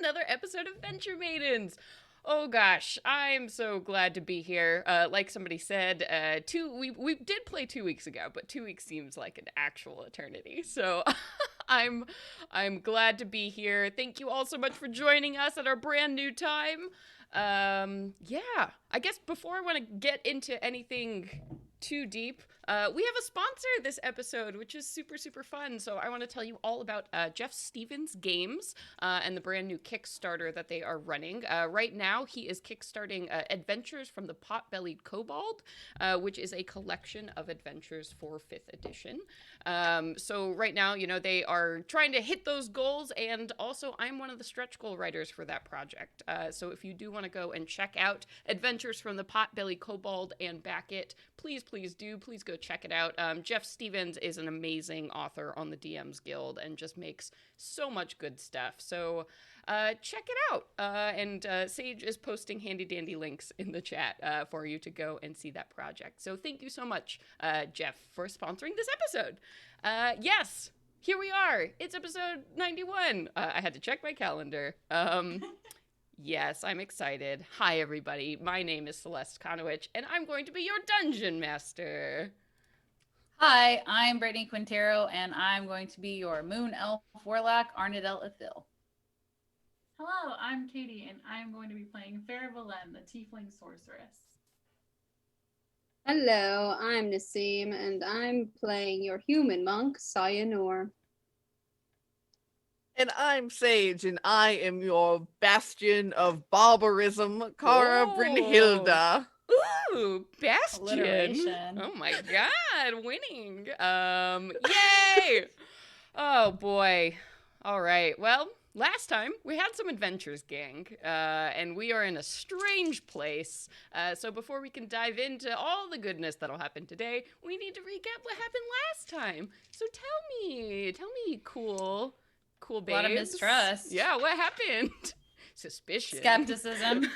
another episode of Venture Maidens. Oh gosh, I'm so glad to be here. Like somebody said, we did play 2 weeks ago, but 2 weeks seems like an actual eternity. So I'm glad to be here. Thank you all so much for joining us at our brand new time. Yeah, I guess before I want to get into anything too deep, we have a sponsor this episode, which is super, super fun. So I want to tell you all about Jeff Stevens Games and the brand new Kickstarter that they are running. Right now, he is kickstarting Adventures from the Pot-Bellied Kobold, which is a collection of adventures for 5th edition. So right now, you know, they are trying to hit those goals, and also I'm one of the stretch goal writers for that project. So if you do want to go and check out Adventures from the Pot-Bellied Kobold and back it, please do. Please go check it out. Jeff Stevens is an amazing author on the DMs Guild and just makes so much good stuff. So check it out. And Sage is posting handy dandy links in the chat for you to go and see that project. So thank you so much, Jeff, for sponsoring this episode. Yes, here we are. It's episode 91. I had to check my calendar. Yes, I'm excited. Hi, everybody. My name is Celeste Konowich, and I'm going to be your dungeon master. Hi, I'm Brittany Quintero, and I'm going to be your moon elf warlock, Arnadel Ithil. Hello, I'm Katie, and I'm going to be playing Fair Valen, the tiefling sorceress. Hello, I'm Nassim, and I'm playing your human monk, Sayanor. And I'm Sage, and I am your bastion of barbarism, Cara Brynhilda. Ooh, bastion! Alliteration. Oh my god, winning! Yay! Oh boy. All right. Well, last time we had some adventures, gang, and we are in a strange place. So before we can dive into all the goodness that'll happen today, we need to recap what happened last time. So tell me, cool babes. A lot of mistrust. Yeah, what happened? Suspicion. Skepticism.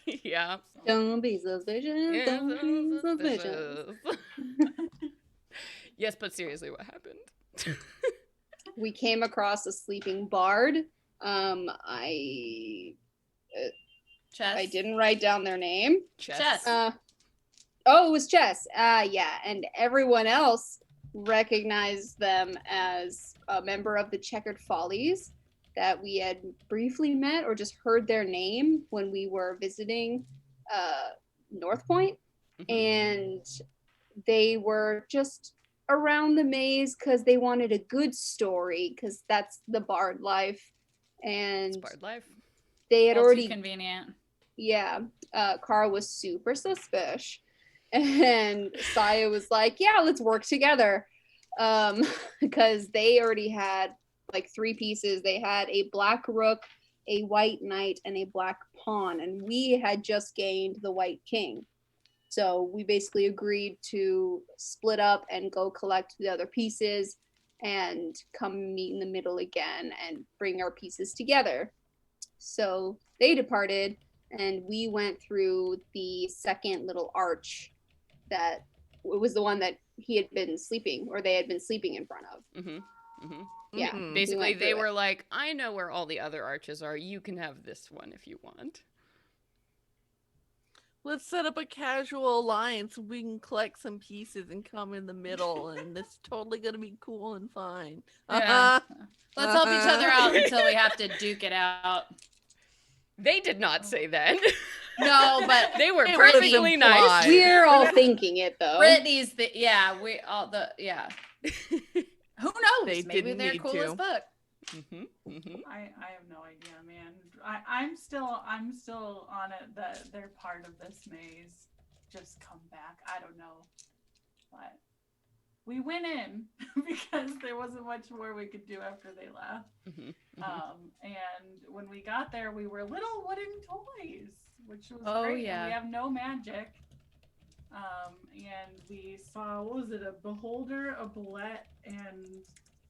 Yeah. Don't be suspicious. Don't be suspicious. Yes, but seriously, what happened? We came across a sleeping bard. I didn't write down their name. Chess. It was Chess. Yeah, and everyone else recognized them as a member of the Checkered Follies that we had briefly met or just heard their name when we were visiting North Point. Mm-hmm. And they were just around the maze because they wanted a good story, because that's the bard life. And it's bard life. They had already convenient. Yeah. Carl was super suspicious. And Saya was like, yeah, let's work together. Because they already had like 3 pieces. They had a black rook, a white knight, and a black pawn. And we had just gained the white king. So we basically agreed to split up and go collect the other pieces and come meet in the middle again and bring our pieces together. So they departed, and we went through the second little arch that was the one that he had been sleeping, or they had been sleeping in front of. Mm-hmm. Mm-hmm. Yeah. Mm-hmm. Basically, they were like, I know where all the other arches are. You can have this one if you want. Let's set up a casual alliance. We can collect some pieces and come in the middle, and it's totally gonna be cool and fine. Yeah. Let's help each other out until we have to duke it out. They did not say that. No, but they were perfectly nice. We're all thinking it, though. Brittany's we all who knows? Maybe they're cool as fuck. Mm-hmm. Mm-hmm. I have no idea, man. I'm still on it that they're part of this maze. Just come back. I don't know, but we went in because there wasn't much more we could do after they left. Mm-hmm. Mm-hmm. And when we got there, we were little wooden toys, which was Oh, great. yeah. And we have no magic. And we saw, what was it? A beholder, a bullet, and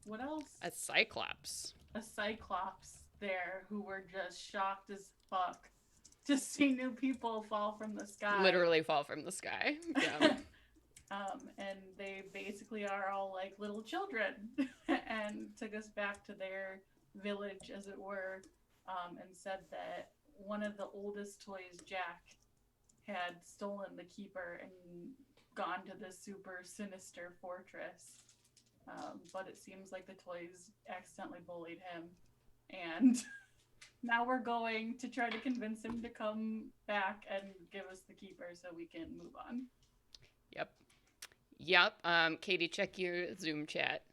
what else? A cyclops. A cyclops there who were just shocked as fuck to see new people fall from the sky. Literally fall from the sky. Yeah. And they basically are all like little children and took us back to their village, as it were, and said that one of the oldest toys, Jack, had stolen the keeper and gone to this super sinister fortress. But it seems like the toys accidentally bullied him, and now we're going to try to convince him to come back and give us the keeper so we can move on. Yep. Katie, check your Zoom chat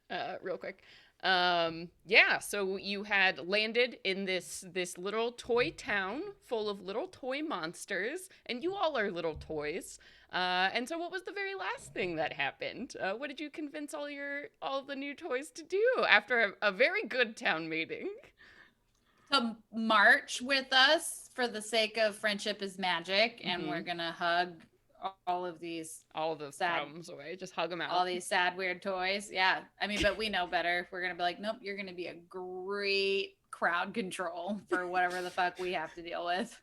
real quick. Yeah, so you had landed in this little toy town full of little toy monsters, and you all are little toys. And so what was the very last thing that happened? What did you convince all the new toys to do after a very good town meeting? To march with us for the sake of friendship is magic, and we're gonna hug all of those problems away. Just hug them out. All these sad, weird toys. Yeah. I mean, but we know better. We're going to be like, nope, you're going to be a great crowd control for whatever the fuck we have to deal with.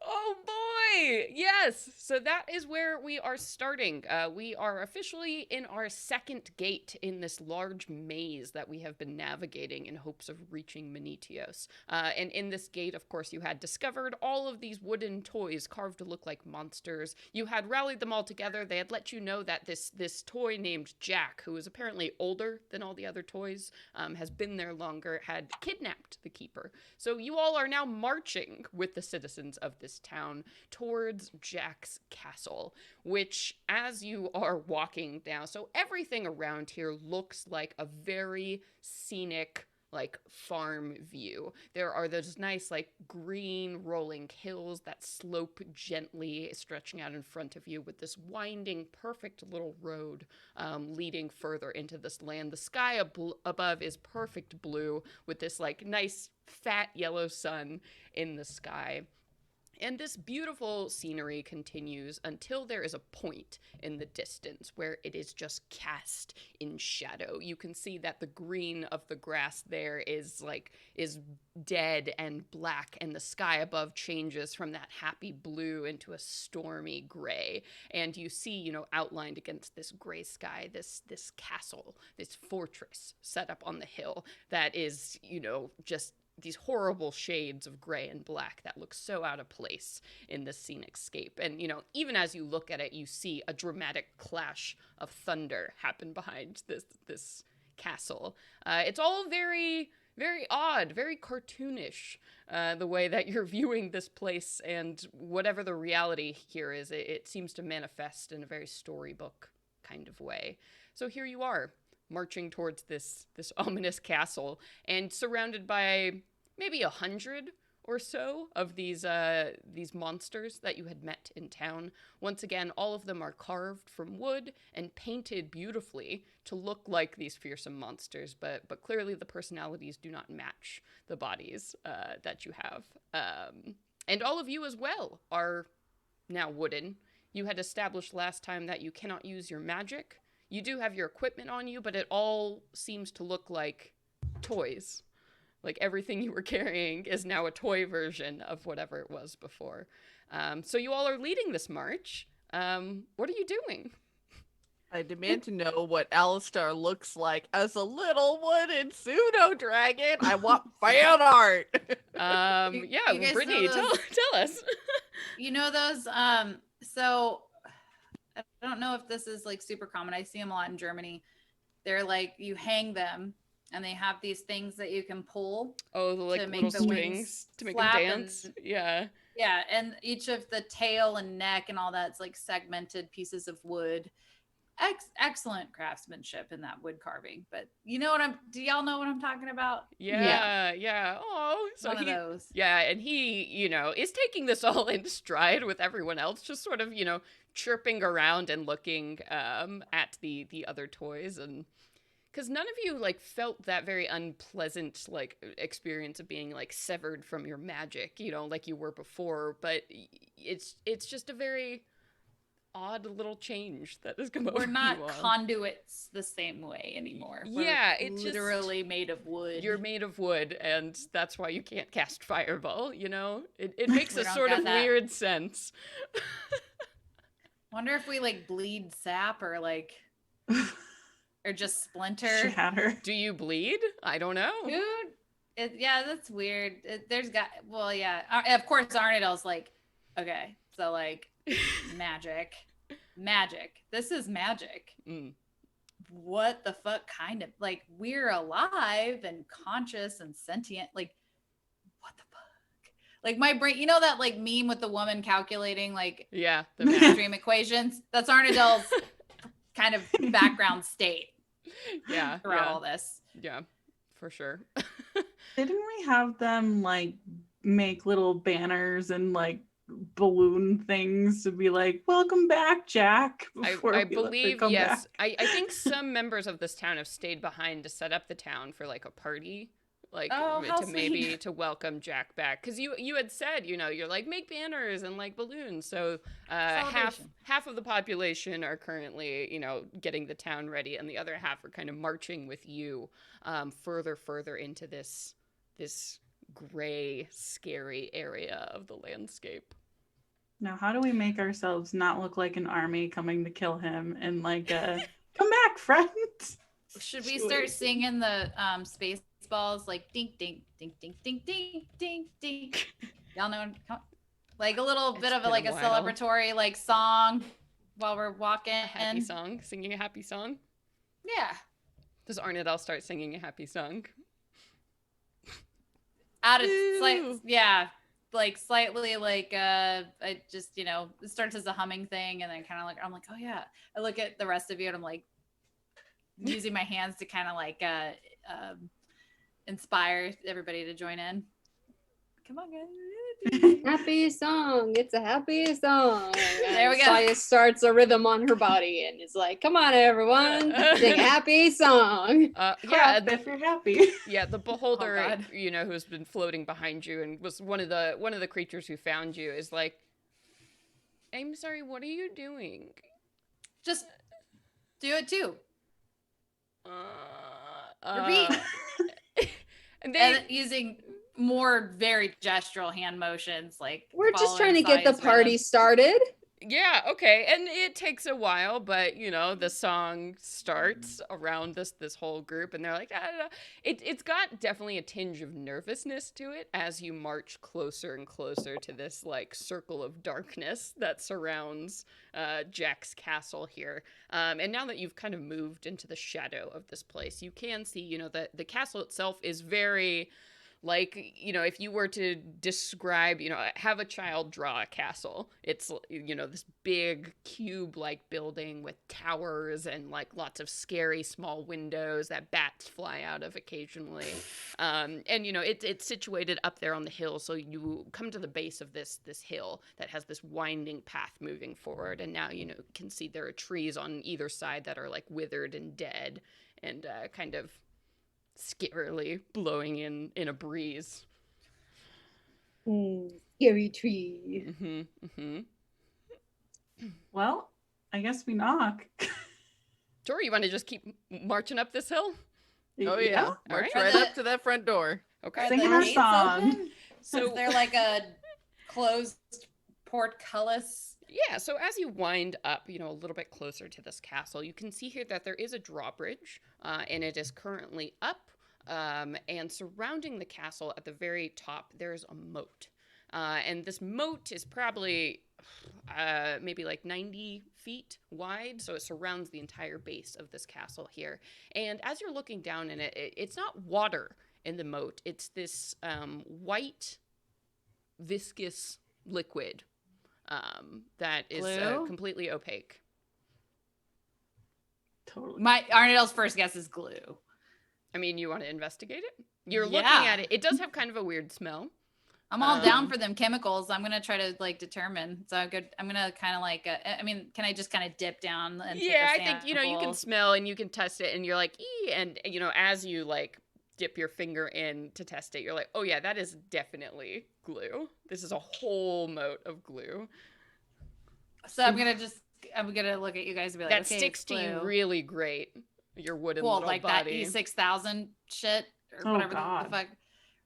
Oh boy! Yes! So that is where we are starting. We are officially in our second gate in this large maze that we have been navigating in hopes of reaching Menetios. And in this gate, of course, you had discovered all of these wooden toys carved to look like monsters. You had rallied them all together. They had let you know that this toy named Jack, who is apparently older than all the other toys, has been there longer, had kidnapped the keeper. So you all are now marching with the citizens of this town towards Jack's castle, which, as you are walking down, so everything around here looks like a very scenic, like, farm view. There are those nice, like, green rolling hills that slope gently, stretching out in front of you with this winding, perfect little road leading further into this land. The sky above is perfect blue with this, like, nice fat yellow sun in the sky. And this beautiful scenery continues until there is a point in the distance where it is just cast in shadow. You can see that the green of the grass there is dead and black, and the sky above changes from that happy blue into a stormy gray. And you see, outlined against this gray sky, this castle, this fortress set up on the hill that is, just these horrible shades of gray and black that look so out of place in the scenic scape. And, even as you look at it, you see a dramatic clash of thunder happen behind this castle. It's all very, very odd, very cartoonish, the way that you're viewing this place, and whatever the reality here is, it seems to manifest in a very storybook kind of way. So here you are, marching towards this ominous castle, and surrounded by maybe 100 or so of these monsters that you had met in town. Once again, all of them are carved from wood and painted beautifully to look like these fearsome monsters, but clearly the personalities do not match the bodies that you have. And all of you as well are now wooden. You had established last time that you cannot use your magic. You do have your equipment on you, but it all seems to look like toys. Like everything you were carrying is now a toy version of whatever it was before. So you all are leading this march. What are you doing? I demand to know what Alistar looks like as a little wooden pseudo-dragon. I want fan art! You Brittany, tell us. Those, so I don't know if this is like super common. I see them a lot in Germany. They're like, you hang them and they have these things that you can pull. Oh, the like little strings to make them dance. Yeah. Yeah, and each of the tail and neck and all that's like segmented pieces of wood. Excellent craftsmanship in that wood carving. But do y'all know what I'm talking about? Yeah. Oh, so one of those. Yeah, and he, is taking this all in stride with everyone else, just sort of, chirping around and looking at the other toys, and because none of you felt that very unpleasant experience of being severed from your magic, like you were before, but it's just a very odd little change that has come over. We're not conduits the same way anymore. Yeah, it's literally made of wood. You're made of wood, and that's why you can't cast fireball. It makes a sort of weird sense. Wonder if we bleed sap or or just splinter. Shatter. Do you bleed? I don't know. Dude, Yeah, that's weird. Yeah. Of course, Arnadale's like, okay, so like magic. This is magic. Mm. What the fuck kind of like we're alive and conscious and sentient. Like, what the fuck? Like my brain, you know that like meme with the woman calculating like Yeah, the math. extreme equations? That's Arnadale's kind of background state Yeah, throughout all this. yeah, for sure. Didn't we have them like make little banners and like balloon things to be like, welcome back, Jack? I we let her believe, come yes. back? I think some members of this town have stayed behind to set up the town for like a party, like Oh, how to maybe sweet. to welcome Jack back. Because you had said, you're like, make banners and like balloons. So Celebration. half of the population are currently, getting the town ready, and the other half are kind of marching with you further into this gray, scary area of the landscape. Now, how do we make ourselves not look like an army coming to kill him and like, come back, friend? Should we start singing the space balls like dink dink dink dink dink dink dink dink? Y'all know, like a little bit of been like a a while. celebratory like song while we're walking. Happy song, singing a happy song. Yeah. Does Arnadale start singing a happy song? Out of Ooh. like slightly like I just it starts as a humming thing and then kind of like I'm like, oh yeah. I look at the rest of you and I'm like using my hands to kind of like inspire everybody to join in. Come on, guys. Happy song. It's a happy song. There we go. Saya starts a rhythm on her body and is like, come on, everyone. Sing a happy song. Yeah, Clap if you're happy. yeah. The beholder, Oh, God. who's been floating behind you and was one of the creatures who found you, is like, I'm sorry, what are you doing? Just do it too. Repeat. and And using more very gestural hand motions, like We're just trying to following get the Saya's party rhythm. started. Yeah, okay. And it takes a while, but the song starts around this whole group and they're like, da, da, da. It's got definitely a tinge of nervousness to it as you march closer and closer to this like circle of darkness that surrounds Jack's castle here. And now that you've kind of moved into the shadow of this place, you can see, that the castle itself is very like, if you were to describe, have a child draw a castle, it's, this big cube-like building with towers and like lots of scary small windows that bats fly out of occasionally. And, it's situated up there on the hill. So you come to the base of this hill that has this winding path moving forward. And now, you can see there are trees on either side that are like withered and dead and kind of scarily blowing in a breeze. Scary tree. Well, I guess we knock. Sure, you want to just keep marching up this hill? Oh yeah, All march right. right up to that front door. Okay. Are Sing the our gates song. open? So Is there like a closed portcullis? yeah, so as you wind up, a little bit closer to this castle, you can see here that there is a drawbridge, and it is currently up. And surrounding the castle at the very top, there's a moat. And this moat is probably maybe like 90 feet wide, so it surrounds the entire base of this castle here. And as you're looking down in it, it's not water in the moat. It's this white, viscous liquid that is Glue? completely opaque. Totally. My Arnadale's first guess is glue. I mean, you want to investigate it? You're Yeah. looking at it. It does have kind of a weird smell. I'm all down for them chemicals. I'm gonna try to like determine. So I'm gonna kind of like. Can I just kind of dip down and? Yeah, I take a think you can sample? smell and you can test it, and you're like, and as you like dip your finger in to test it, you're like, oh yeah, that is definitely glue. This is a whole moat of glue So I'm gonna look at you guys and be like, that okay, sticks to you glue. really great. Your wooden Cool, little like body. that E6000 shit or Oh, whatever God. the fuck.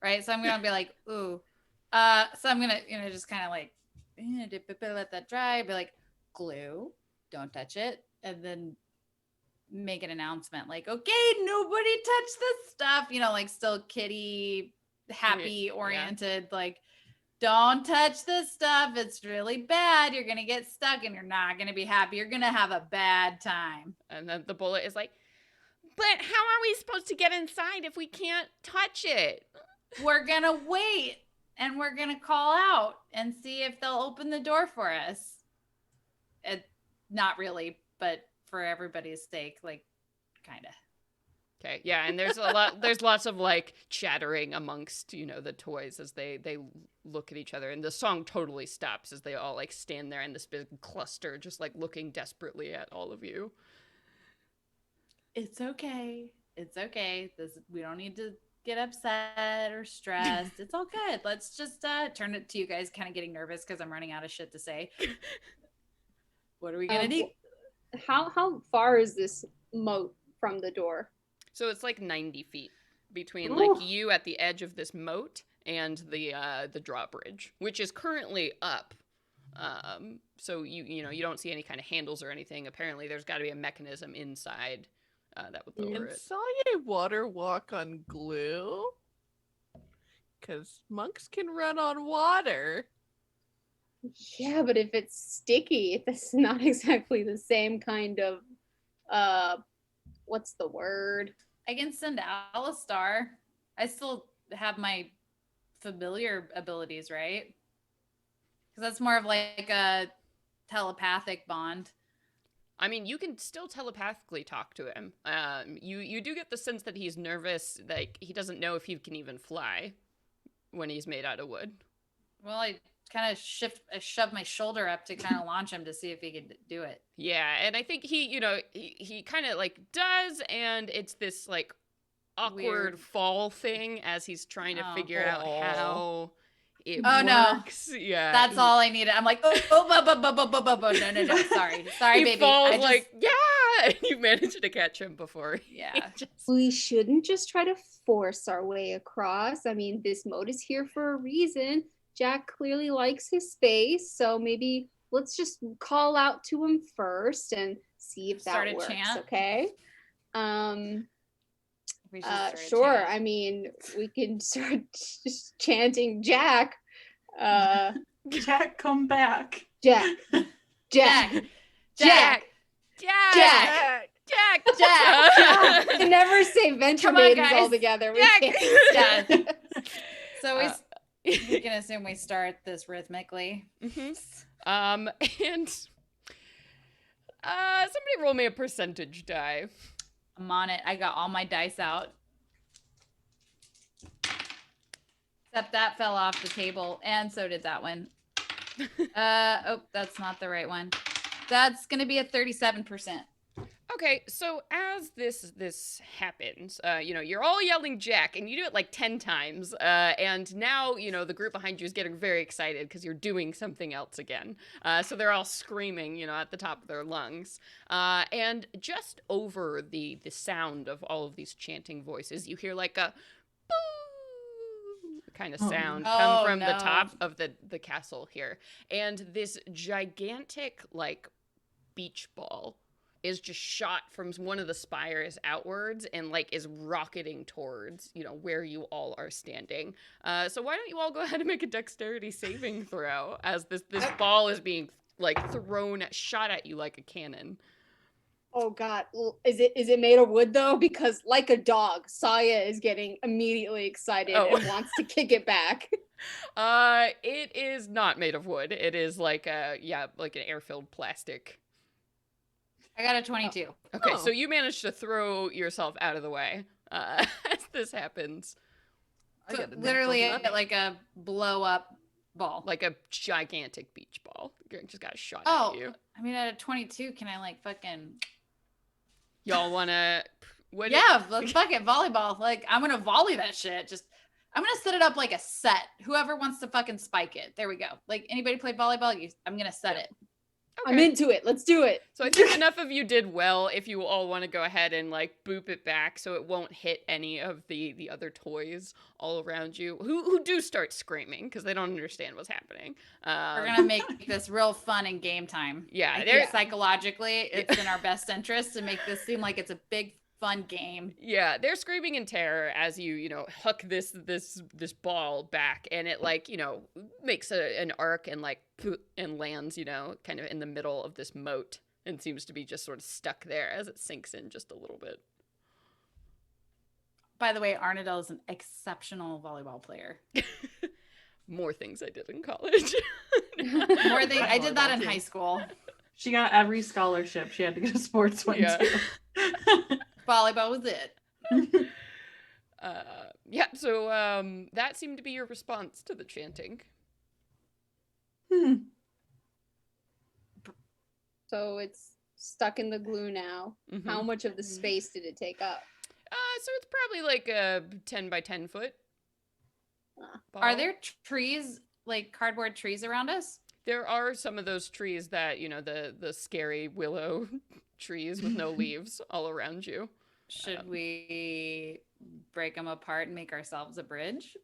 Right. So I'm gonna be like, ooh. So I'm gonna, just kind of like let that dry, be like, glue, don't touch it, and then make an announcement like, okay, nobody touch this stuff, like still kitty happy oriented, like, don't touch this stuff. It's really bad. You're going to get stuck and you're not going to be happy. You're going to have a bad time. And then the bullet is like, but how are we supposed to get inside if we can't touch it? We're going to wait and we're going to call out and see if they'll open the door for us. Not really, but for everybody's sake, like, kind of. Okay, yeah, and there's lots of like chattering amongst, the toys as they look at each other, and the song totally stops as they all like stand there in this big cluster, just like looking desperately at all of you. It's okay. It's okay. We don't need to get upset or stressed. It's all good. Let's just turn it to you guys kind of getting nervous because I'm running out of shit to say. What are we gonna do? How far is this moat from the door? So it's like 90 feet between like you at the edge of this moat and the drawbridge, which is currently up. So you don't see any kind of handles or anything. Apparently, there's got to be a mechanism inside that would lower it. Saw you water walk on glue? Because monks can run on water. Yeah, but if it's sticky, that's not exactly the same kind of what's the word? I can send Alistar. I still have my familiar abilities, right? Because that's more of like a telepathic bond. I mean, you can still telepathically talk to him. You do get the sense that he's nervous, like he doesn't know if he can even fly when he's made out of wood. Well, I kind of shoved my shoulder up to kind of launch him to see if he could do it. Yeah, and I think he kind of like does, and it's this like awkward Weird fall thing as he's trying to figure out how it works. No. Yeah, that's all I needed. I'm like, no, sorry, he baby. Falls yeah, and you managed to catch him before. Yeah, we shouldn't just try to force our way across. I mean, this moat is here for a reason. Jack clearly likes his space, so maybe let's just call out to him first and see if that works. Chant. Okay. Sure. I mean, we can start just chanting Jack. Jack, come back. Jack. Jack. Jack. Jack. Jack. Jack. Jack. We never say Venture Maidens all together. We can't. So we can assume we start this rhythmically. Mm-hmm. And somebody roll me a percentage die. I'm on it. I got all my dice out. Except that fell off the table, and so did that one. That's not the right one. That's going to be a 37%. Okay, so as this happens, you're all yelling Jack, and you do it like 10 times, and now, the group behind you is getting very excited because you're doing something else again. So they're all screaming, at the top of their lungs. And just over the sound of all of these chanting voices, you hear like a boo kind of sound come from the top of the castle here. And this gigantic, like, beach ball is just shot from one of the spires outwards and like is rocketing towards where you all are standing. So why don't you all go ahead and make a dexterity saving throw as this ball is being like shot at you like a cannon. Oh God, is it made of wood though? Because like a dog, Saya is getting immediately excited and wants to kick it back. It is not made of wood. It is like an air-filled plastic. I got a 22. Okay, so you managed to throw yourself out of the way as this happens. So literally like a blow-up ball. Like a gigantic beach ball. Just got shot at you. I mean, at a 22, can I like fucking... Y'all want to... let's fucking volleyball. Like, I'm going to volley that shit. I'm going to set it up like a set. Whoever wants to fucking spike it. There we go. Like, anybody play volleyball? I'm going to set it. Okay. I'm into it. Let's do it. So I think enough of you did well if you all want to go ahead and like boop it back so it won't hit any of the other toys all around you who do start screaming because they don't understand what's happening. We're going to make this real fun in game time. Yeah. I think psychologically it's in our best interest to make this seem like it's a big fun game. Yeah, they're screaming in terror as you know, huck this ball back, and it like, you know, makes an arc and like and lands, you know, kind of in the middle of this moat and seems to be just sort of stuck there as it sinks in just a little bit. By the way, Arnadell is an exceptional volleyball player. More things I did in college. I did that in high school. She got every scholarship. She had to get a sports one Yeah. too. Volleyball was it. Yeah, so that seemed to be your response to the chanting. So it's stuck in the glue now. Mhm. How much of the space did it take up? So it's probably like a 10 by 10 foot. Ball. Are there trees, like cardboard trees around us? There are some of those trees that, you know, the scary willow trees with no leaves all around you. Should we break them apart and make ourselves a bridge?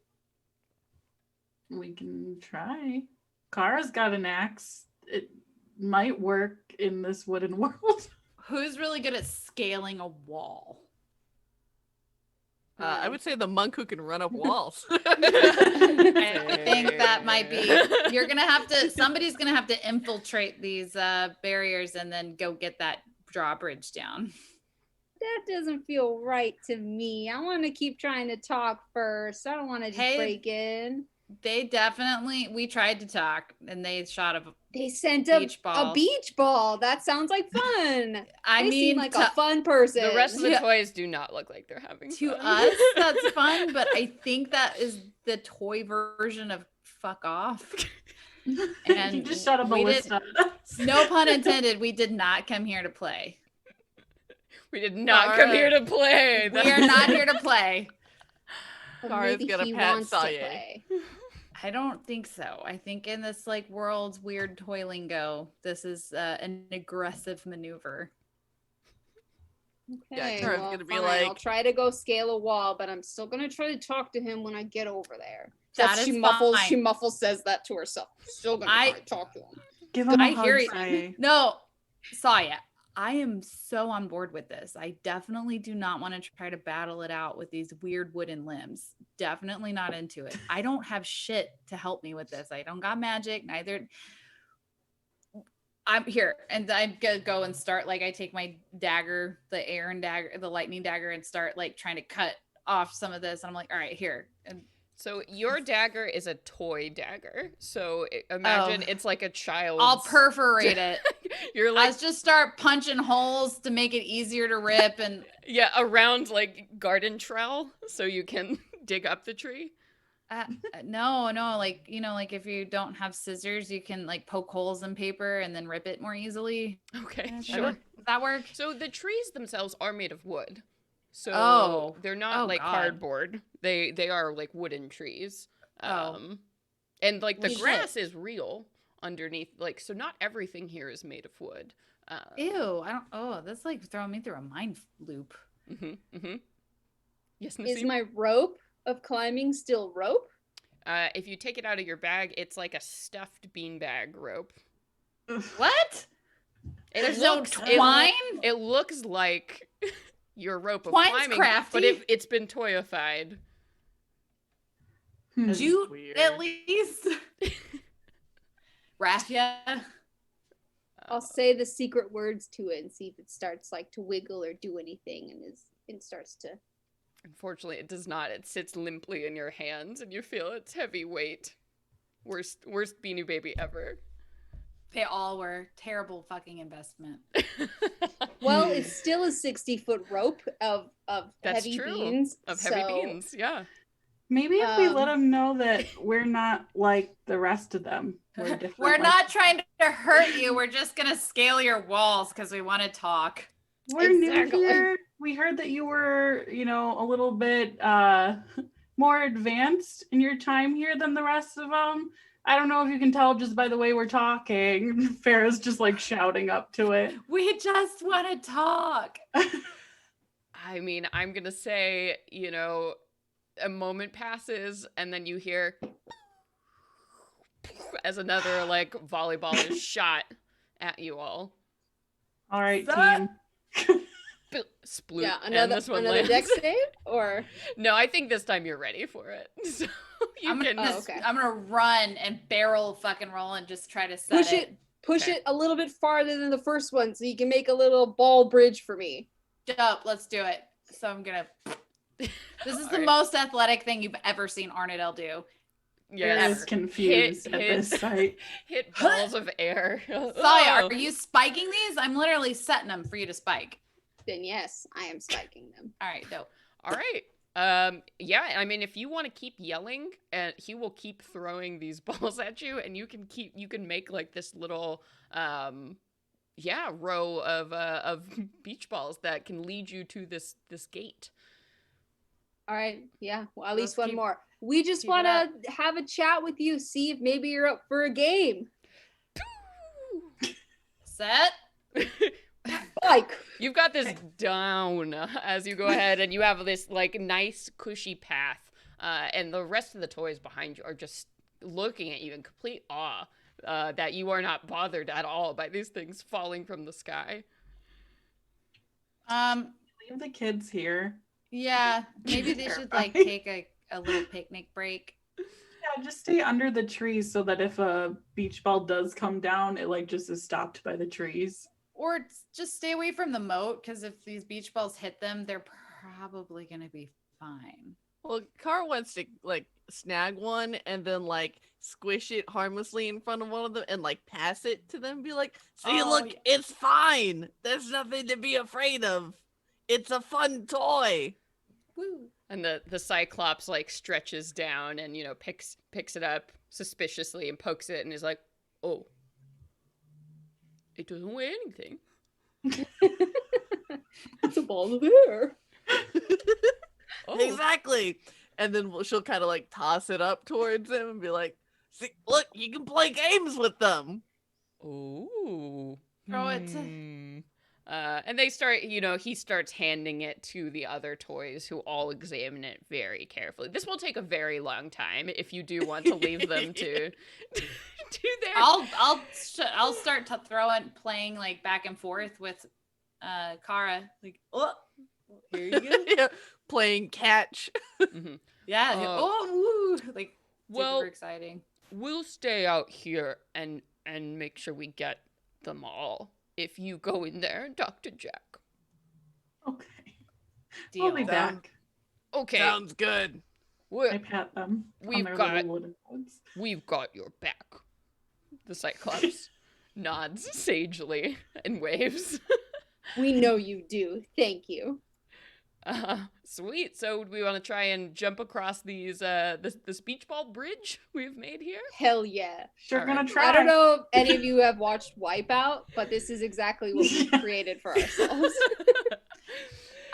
We can try. Kara's got an axe. It might work in this wooden world. Who's really good at scaling a wall? I would say the monk who can run up walls. I think that might be. Somebody's gonna have to infiltrate these barriers and then go get that drawbridge down. That doesn't feel right to me. I want to keep trying to talk first. I don't want to just break in. We tried to talk and they shot a They sent beach a beach ball. That sounds like fun. I They mean, seem like a fun person. The rest of the toys do not look like they're having to fun. us, that's fun, but I think that is the toy version of fuck off. And You just shot a ballista. No pun intended, we did not come here to play. We did not come here to play. We are not here to play. But Kara's maybe gonna he pat wants to Saye. play. I don't think so. I think in this like world's weird toy lingo, this is an aggressive maneuver. Okay, Kara's well, gonna be fine. like- I'll try to go scale a wall, but I'm still gonna try to talk to him when I get over there. That She is muffles. fine. She muffles says that to herself. Still gonna try to talk to him. Give him a I hug, hear you. Saye. No, Saya, I am so on board with this. I definitely do not want to try to battle it out with these weird wooden limbs. Definitely not into it. I don't have shit to help me with this. I don't got magic, neither. I'm here, and I'm gonna go and start. Like, I take my dagger, the lightning dagger, and start like trying to cut off some of this. And I'm like, all right, here. And So your dagger is a toy dagger. So imagine it's like a child. I'll perforate it. You're like, Let's just start punching holes to make it easier to rip. And yeah, around like garden trowel, so you can dig up the tree. no, like, you know, like if you don't have scissors, you can like poke holes in paper and then rip it more easily. Okay, Does sure. that work? So the trees themselves are made of wood. So Oh. they're not Oh, like God. cardboard. They are like wooden trees. Oh. And like the Shit. grass is real underneath. Like, so not everything here is made of wood. Ew, that's like throwing me through a mind loop. Yes, Is Nassim? my rope of climbing still rope? If you take it out of your bag, it's like a stuffed beanbag rope. What? There's no looks- twine? It looks like your rope of Twine's climbing, crafty. but it's been toyified. Hmm. Jute, weird. at least. Raffia. I'll say the secret words to it and see if it starts like to wiggle or do anything, and starts to. Unfortunately, it does not. It sits limply in your hands, and you feel its heavy weight. Worst Beanie Baby ever. They all were terrible fucking investment. Well, it's still a 60-foot rope of That's heavy true. beans. Of heavy so- beans, yeah. Maybe if we let Um, them know that we're not like the rest of them. We're different. We're like- not trying to hurt you. We're just gonna scale your walls because we want to talk. We're Exactly. new here. We heard that you were, you know, a little bit more advanced in your time here than the rest of them. I don't know if you can tell just by the way we're talking. Farrah's just like shouting up to it. We just want to talk. I mean, I'm gonna say, you know, a moment passes, and then you hear as another like volleyball is shot at you all. All right, Suck. team. sploot, Yeah, and another this one another lands. deck save or No, I think this time you're ready for it. So you can. okay. I'm gonna run and barrel fucking roll and just try to set push Okay. it a little bit farther than the first one so you can make a little ball bridge for me. Up, let's do it. So I'm gonna. This is the Alright. most athletic thing you've ever seen Arnadell do. Air Yes. is confused Hit- at hit- this site. Hit balls of air. Saya, Oh. are you spiking these? I'm literally setting them for you to spike. Then yes, I am spiking them. All right, dope. All right. Yeah, I mean, if you want to keep yelling, and he will keep throwing these balls at you, and you can make like this little row of beach balls that can lead you to this gate. All right, yeah. Well, at Let's least one keep- more. We just keep it want up. to have a chat with you, see if maybe you're up for a game. Set. Like, You've got this down as you go ahead, and you have this like nice cushy path, and the rest of the toys behind you are just looking at you in complete awe that you are not bothered at all by these things falling from the sky. Leave the kids here. Yeah, maybe they should like Terrifying. take a little picnic break. Yeah, just stay under the trees so that if a beach ball does come down, it like just is stopped by the trees. Or just stay away from the moat, because if these beach balls hit them, they're probably gonna be fine. Well, Car wants to like snag one and then like squish it harmlessly in front of one of them and like pass it to them. Be like, see, Oh, look, yeah. it's fine. There's nothing to be afraid of. It's a fun toy. Woo. And the Cyclops like stretches down and picks it up suspiciously and pokes it and is like, oh, it doesn't weigh anything. it's a ball of air. Oh, Exactly. And then she'll kind of like toss it up towards him and be like, see, look, you can play games with them. Ooh. Throw it to- Hmm. And they start, he starts handing it to the other toys who all examine it very carefully. This will take a very long time if you do want to leave them to do their. I'll start to playing like back and forth with Kara. Like, oh, here you go. Yeah, playing catch. Mhm. Yeah. Oh. Woo. Like, Well, super exciting. we'll stay out here and make sure we get them all. If you go in there and talk to Jack. Okay. Deal. I'll be back. Okay. Sounds good. I pat them We've on their got- little wooden heads. We've got your back. The Cyclops nods sagely and waves. We know you do. Thank you. Sweet. So do we want to try and jump across these this beach ball bridge we've made here? Hell yeah. Sure, All gonna right. try. I don't know if any of you have watched Wipeout, but this is exactly what we created for ourselves.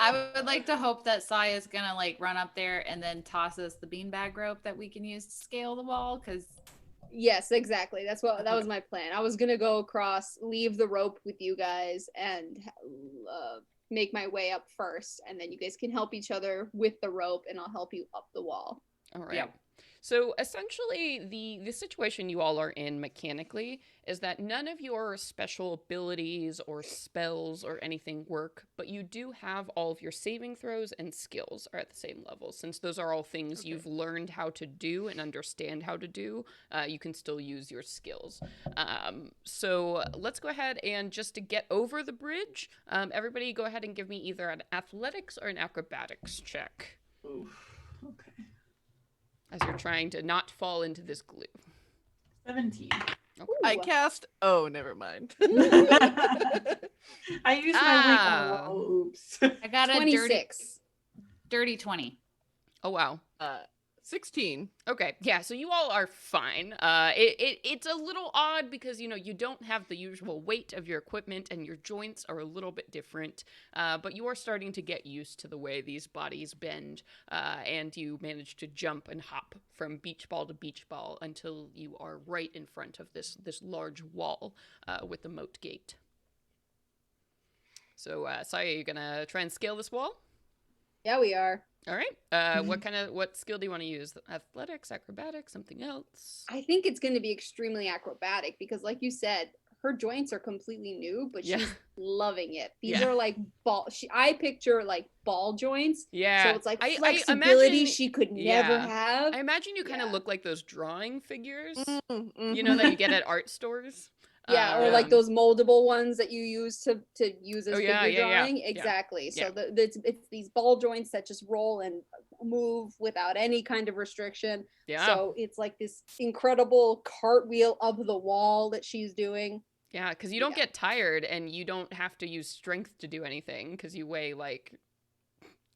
I would like to hope that Saya's gonna like run up there and then toss us the beanbag rope that we can use to scale the wall. Because Yes, exactly. That was my plan. I was gonna go across, leave the rope with you guys, and make my way up first, and then you guys can help each other with the rope, and I'll help you up the wall. All right. Yeah. So essentially, the situation you all are in mechanically is that none of your special abilities or spells or anything work, but you do have all of your saving throws and skills are at the same level. Since those are all things you've learned how to do and understand how to do, you can still use your skills. So let's go ahead and just to get over the bridge, everybody go ahead and give me either an athletics or an acrobatics check Oof. Okay. as you're trying to not fall into this glue. 17. I Ooh. cast. Oh, never mind. I used my Ah. wing. Oh, oops. I got a dirty 26. 20. Oh, wow. 16. Okay, yeah, so you all are fine. It's a little odd because, you don't have the usual weight of your equipment and your joints are a little bit different, but you are starting to get used to the way these bodies bend, and you manage to jump and hop from beach ball to beach ball until you are right in front of this large wall with the moat gate. So, Saya, you gonna try and scale this wall? Yeah, we are. All right. What skill do you want to use? Athletics, acrobatics, something else? I think it's going to be extremely acrobatic because, like you said, her joints are completely new, but Yeah. she's loving it. These Yeah. are like I picture like ball joints. Yeah. So it's like I flexibility imagine, she could never yeah. have. I imagine you kind of Yeah. look like those drawing figures, Mm-hmm. you know, that you get at art stores. Yeah, or like Um, those moldable ones that you use to use as Oh, yeah, figure yeah, yeah, drawing. yeah, Exactly. yeah. So it's these ball joints that just roll and move without any kind of restriction. Yeah. So it's like this incredible cartwheel up the wall that she's doing. Yeah, because you don't Yeah. get tired and you don't have to use strength to do anything because you weigh like,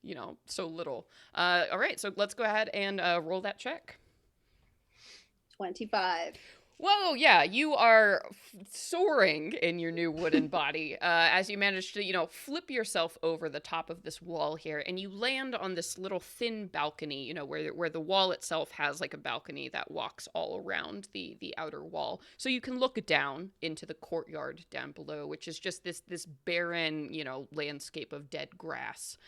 you know, so little. All right, so let's go ahead and roll that check. 25. Whoa, yeah, you are soaring in your new wooden body as you manage to, you know, flip yourself over the top of this wall here, and you land on this little thin balcony, you know, where the wall itself has like a balcony that walks all around the outer wall. So you can look down into the courtyard down below, which is just this barren, you know, landscape of dead grass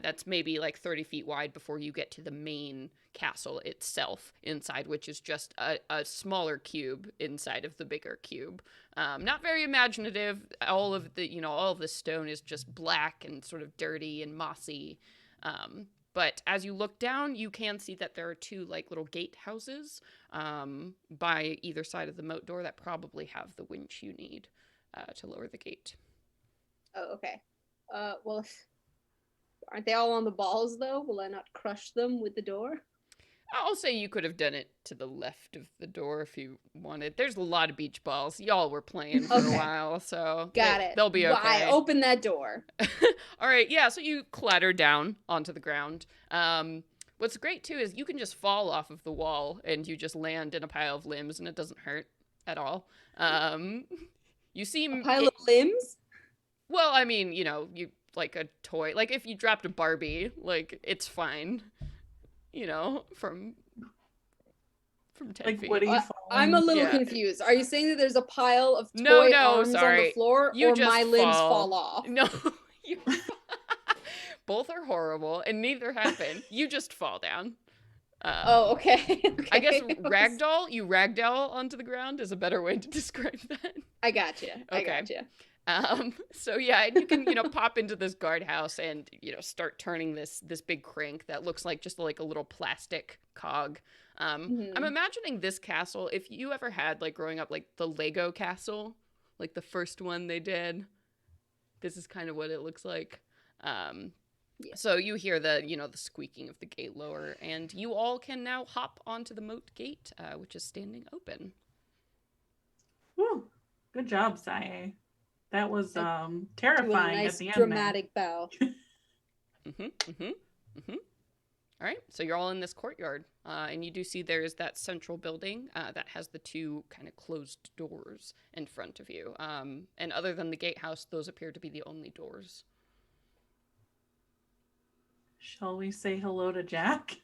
that's maybe like 30 feet wide before you get to the main castle itself, inside which is just a smaller cube inside of the bigger cube. Not very imaginative. All of the stone is just black and sort of dirty and mossy. But as you look down, you can see that there are two like little gatehouses by either side of the moat door that probably have the winch you need to lower the gate. Oh, okay. Well, aren't they all on the balls though? Will I not crush them with the door? I'll say you could have done it to the left of the door if you wanted. There's a lot of beach balls. Y'all were playing for a Okay. while, so Got it. they'll be Well, okay. I open that door. All right, yeah, so you clatter down onto the ground. What's great, too, is you can just fall off of the wall and you just land in a pile of limbs and it doesn't hurt at all. You seem... A pile of limbs? Well, I mean, you know, you like a toy. Like, if you dropped a Barbie, like, it's fine. You know, from 10 Like, feet. what do you I'm a little Yeah. confused. Are you saying that there's a pile of toy No, arms on the sorry. floor, You or just my limbs fall. fall off? No, you... both are horrible, and neither happen. You just fall down. Oh, okay. I guess Okay. ragdoll. You ragdoll onto the ground is a better way to describe that. I gotcha. I Okay. gotcha. So yeah, and you can, you know, pop into this guardhouse and, you know, start turning this big crank that looks like just like a little plastic cog. I'm imagining this castle, if you ever had, like, growing up, like the Lego castle, like the first one they did, this is kind of what it looks like. Yeah. So you hear the, you know, the squeaking of the gate lower, and you all can now hop onto the moat gate, which is standing open. Whew. Good job, Sae. That was Do a terrifying nice at the end. dramatic bow. All right, so you're all in this courtyard, and you do see there's that central building that has the two kind of closed doors in front of you. And other than the gatehouse, those appear to be the only doors. Shall we say hello to Jack?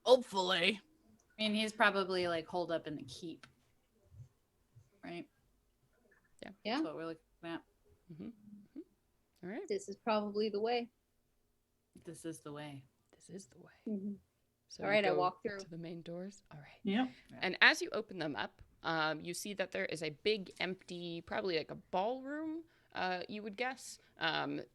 Hopefully. I mean, he's probably like holed up in the keep, right? Yeah. That's what we're looking at. All right, This is probably the way. This is the way. this is the way. So All you right, I go walk through. to the main doors. All right. Yep. And as you open them up, you see that there is a big empty, probably like a ballroom, you would guess.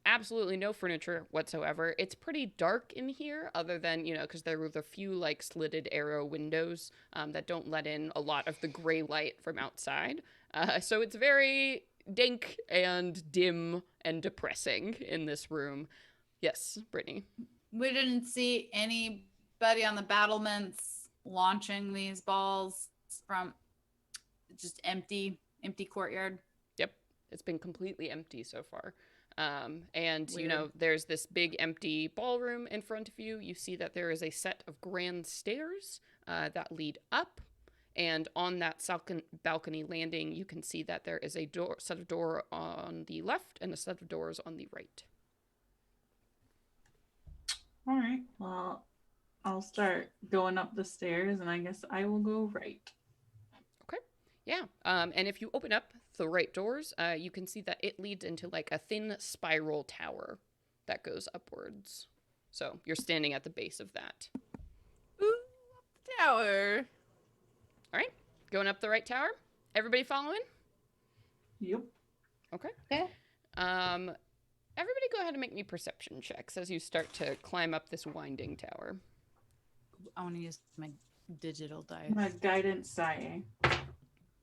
Absolutely no furniture whatsoever. It's pretty dark in here, other than, you know, because there were the few like slitted arrow windows that don't let in a lot of the gray light from outside. So it's very dank and dim and depressing in this room. Yes, Brittany. We didn't see anybody on the battlements launching these balls from just empty courtyard. Yep, it's been completely empty so far. And, you Weird. know, there's this big empty ballroom in front of you. You see that there is a set of grand stairs that lead up. And on that balcony landing, you can see that there is a set of door on the left and a set of doors on the right. All right. Well, I'll start going up the stairs, and I guess I will go right. Yeah. And if you open up the right doors, you can see that it leads into like a thin spiral tower that goes upwards. So you're standing at the base of that. Ooh, up the tower. All right. Going up the right tower. Everybody following? Yep. Okay. Okay. Everybody go ahead and make me perception checks as you start to climb up this winding tower. I want to use my digital dice. My guidance die.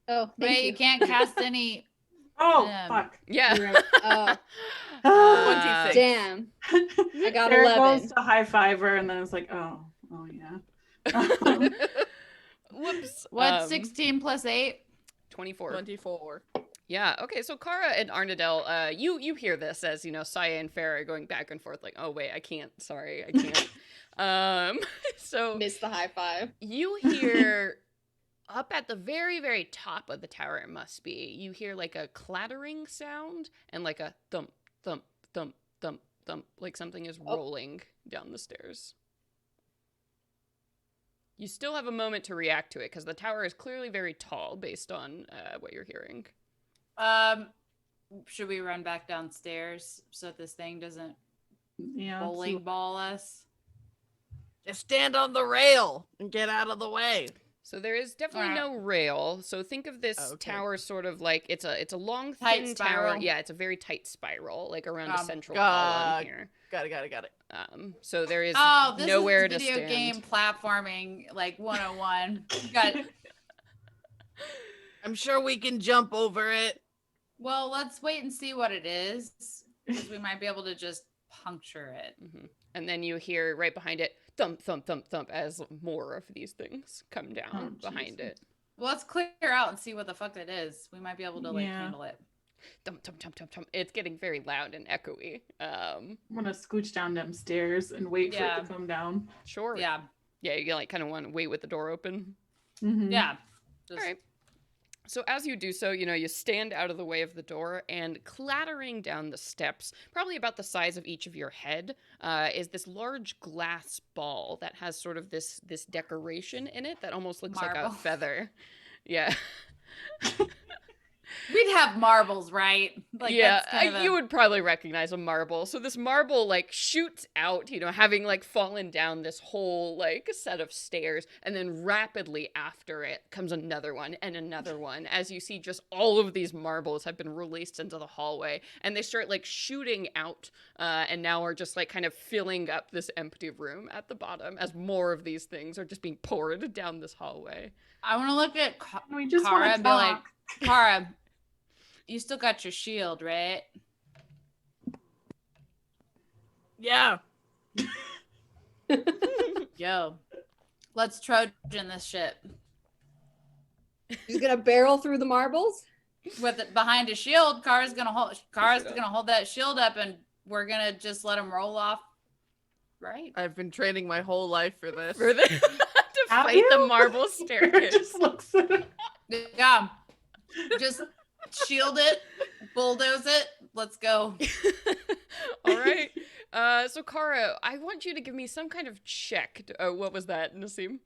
Oh, thank Wait, you. you can't cast any. Oh, Um, fuck. Yeah. You're right. Oh, 26. damn. I got Sarah 11. goes to high five her, and then it's like, oh yeah. Whoops. What's 16 plus 8? 24. 24. Yeah. Okay. So Kara and Arnadel, you hear this as Saya and Farah are going back and forth, like, oh wait, I can't. Sorry, I can't. So Missed the high five. you hear up at the very, very top of the tower. It must be. You hear like a clattering sound and like a thump, thump, thump, thump, thump, like something is rolling down the stairs. You still have a moment to react to it because the tower is clearly very tall based on what you're hearing. Should we run back downstairs so that this thing doesn't Yeah. bowling ball us? Just stand on the rail and get out of the way. So there is definitely no rail. So think of this tower sort of like it's a long Tight thin spiral. tower. Yeah, it's a very tight spiral, like around a central God. column here. Got it. So there is This nowhere is to video stand. game platforming like 101. You got. I'm sure we can jump over it. Well, let's wait and see what it is, because we might be able to just puncture it. And then you hear right behind it thump, thump, thump, thump as more of these things come down behind it. Well, let's clear out and see what the fuck it is. We might be able to handle it. Thump, thump, thump, thump, thump. It's getting very loud and echoey. I'm gonna scooch down them stairs and wait for it to come down. Sure. Yeah. Yeah, you like kind of want to wait with the door open. Yeah. All right. So as you do so, you stand out of the way of the door, and clattering down the steps, probably about the size of each of your head, is this large glass ball that has sort of this decoration in it that almost looks like a Marble. feather. Yeah. We'd have marbles, right? Like, Yeah, that's kind of you would probably recognize a marble. So this marble like shoots out, having like fallen down this whole like set of stairs, and then rapidly after it comes another one and another one, as you see just all of these marbles have been released into the hallway, and they start like shooting out, and now are just like kind of filling up this empty room at the bottom as more of these things are just being poured down this hallway. I want to look at We just Kara want and to be like, talk. Kara, you still got your shield, right? Yeah. Yo, let's Trojan this shit. He's gonna barrel through the marbles. With it behind a shield, Kara's gonna hold that shield up, and we're gonna just let him roll off. Right? I've been training my whole life for this. For the to Have fight the you? marble Sarah staircase. just looks at it. Yeah. Just shield it, bulldoze it. Let's go. All right. So Kara, I want you to give me some kind of check. What was that, Nassim?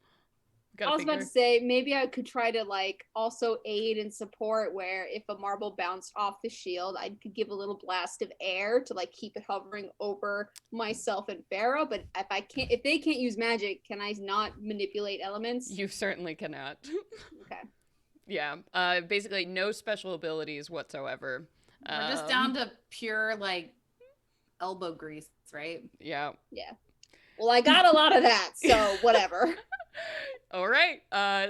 I was about to say maybe I could try to like also aid and support where if a marble bounced off the shield, I could give a little blast of air to like keep it hovering over myself and Farah. But if they can't use magic, can I not manipulate elements? You certainly cannot. Okay. Yeah. Basically, no special abilities whatsoever. We're just down to pure like elbow grease, right? Yeah. Yeah. Well, I got a lot of that, so whatever. All right.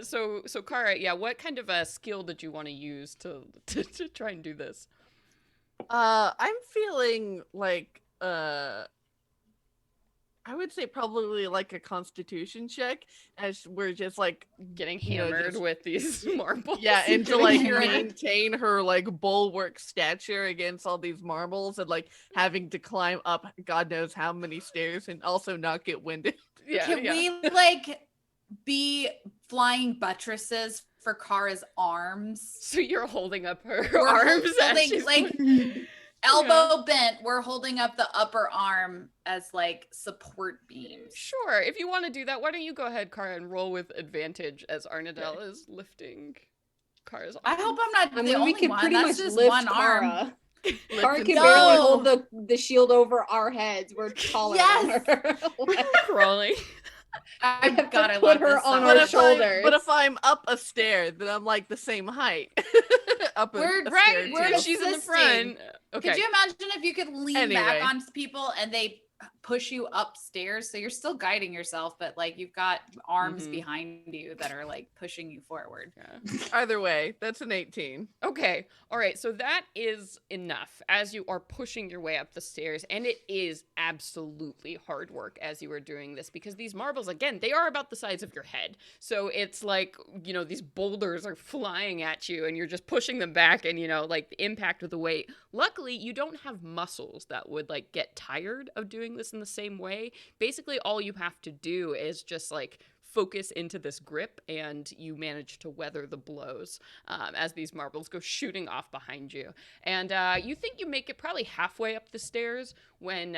So Kara, yeah, what kind of a skill did you want to use to try and do this? I'm feeling like I would say probably like a constitution check, as we're just like Getting you know, hammered just- with these marbles. yeah, and to like Hammered. maintain her like bulwark stature against all these marbles, and like having to climb up God knows how many stairs and also not get winded. Yeah. Can yeah. we like be flying buttresses for Kara's arms? So you're holding up her We're arms as holding, she's like elbow bent. We're holding up the upper arm as like support beams. Sure. If you want to do that, why don't you go ahead, Kara, and roll with advantage as Arnadel is lifting Kara's arm. I hope I'm not I the mean, only we could one. pretty That's much just lift one Kara. arm. Kara can No. barely hold the shield over our heads. We're taller Yes. than her. crawling. I have to God, I put love her this on song. our But shoulders. but if I'm up a stair, then I'm like the same height. Up a We're- stair Right, We're too. if she's in the assisting. front. Okay. Could you imagine if you could lean Anyway. back on people and they push you upstairs? So you're still guiding yourself, but like you've got arms Mhm. behind you that are like pushing you forward. Yeah. Either way, that's an 18. Okay. All right. So that is enough as you are pushing your way up the stairs. And it is absolutely hard work as you are doing this because these marbles, again, they are about the size of your head. So it's like, you know, these boulders are flying at you and you're just pushing them back and, you know, like the impact of the weight. Luckily, you don't have muscles that would like get tired of doing this in the same way. Basically, all you have to do is just like focus into this grip and you manage to weather the blows as these marbles go shooting off behind you. And you think you make it probably halfway up the stairs when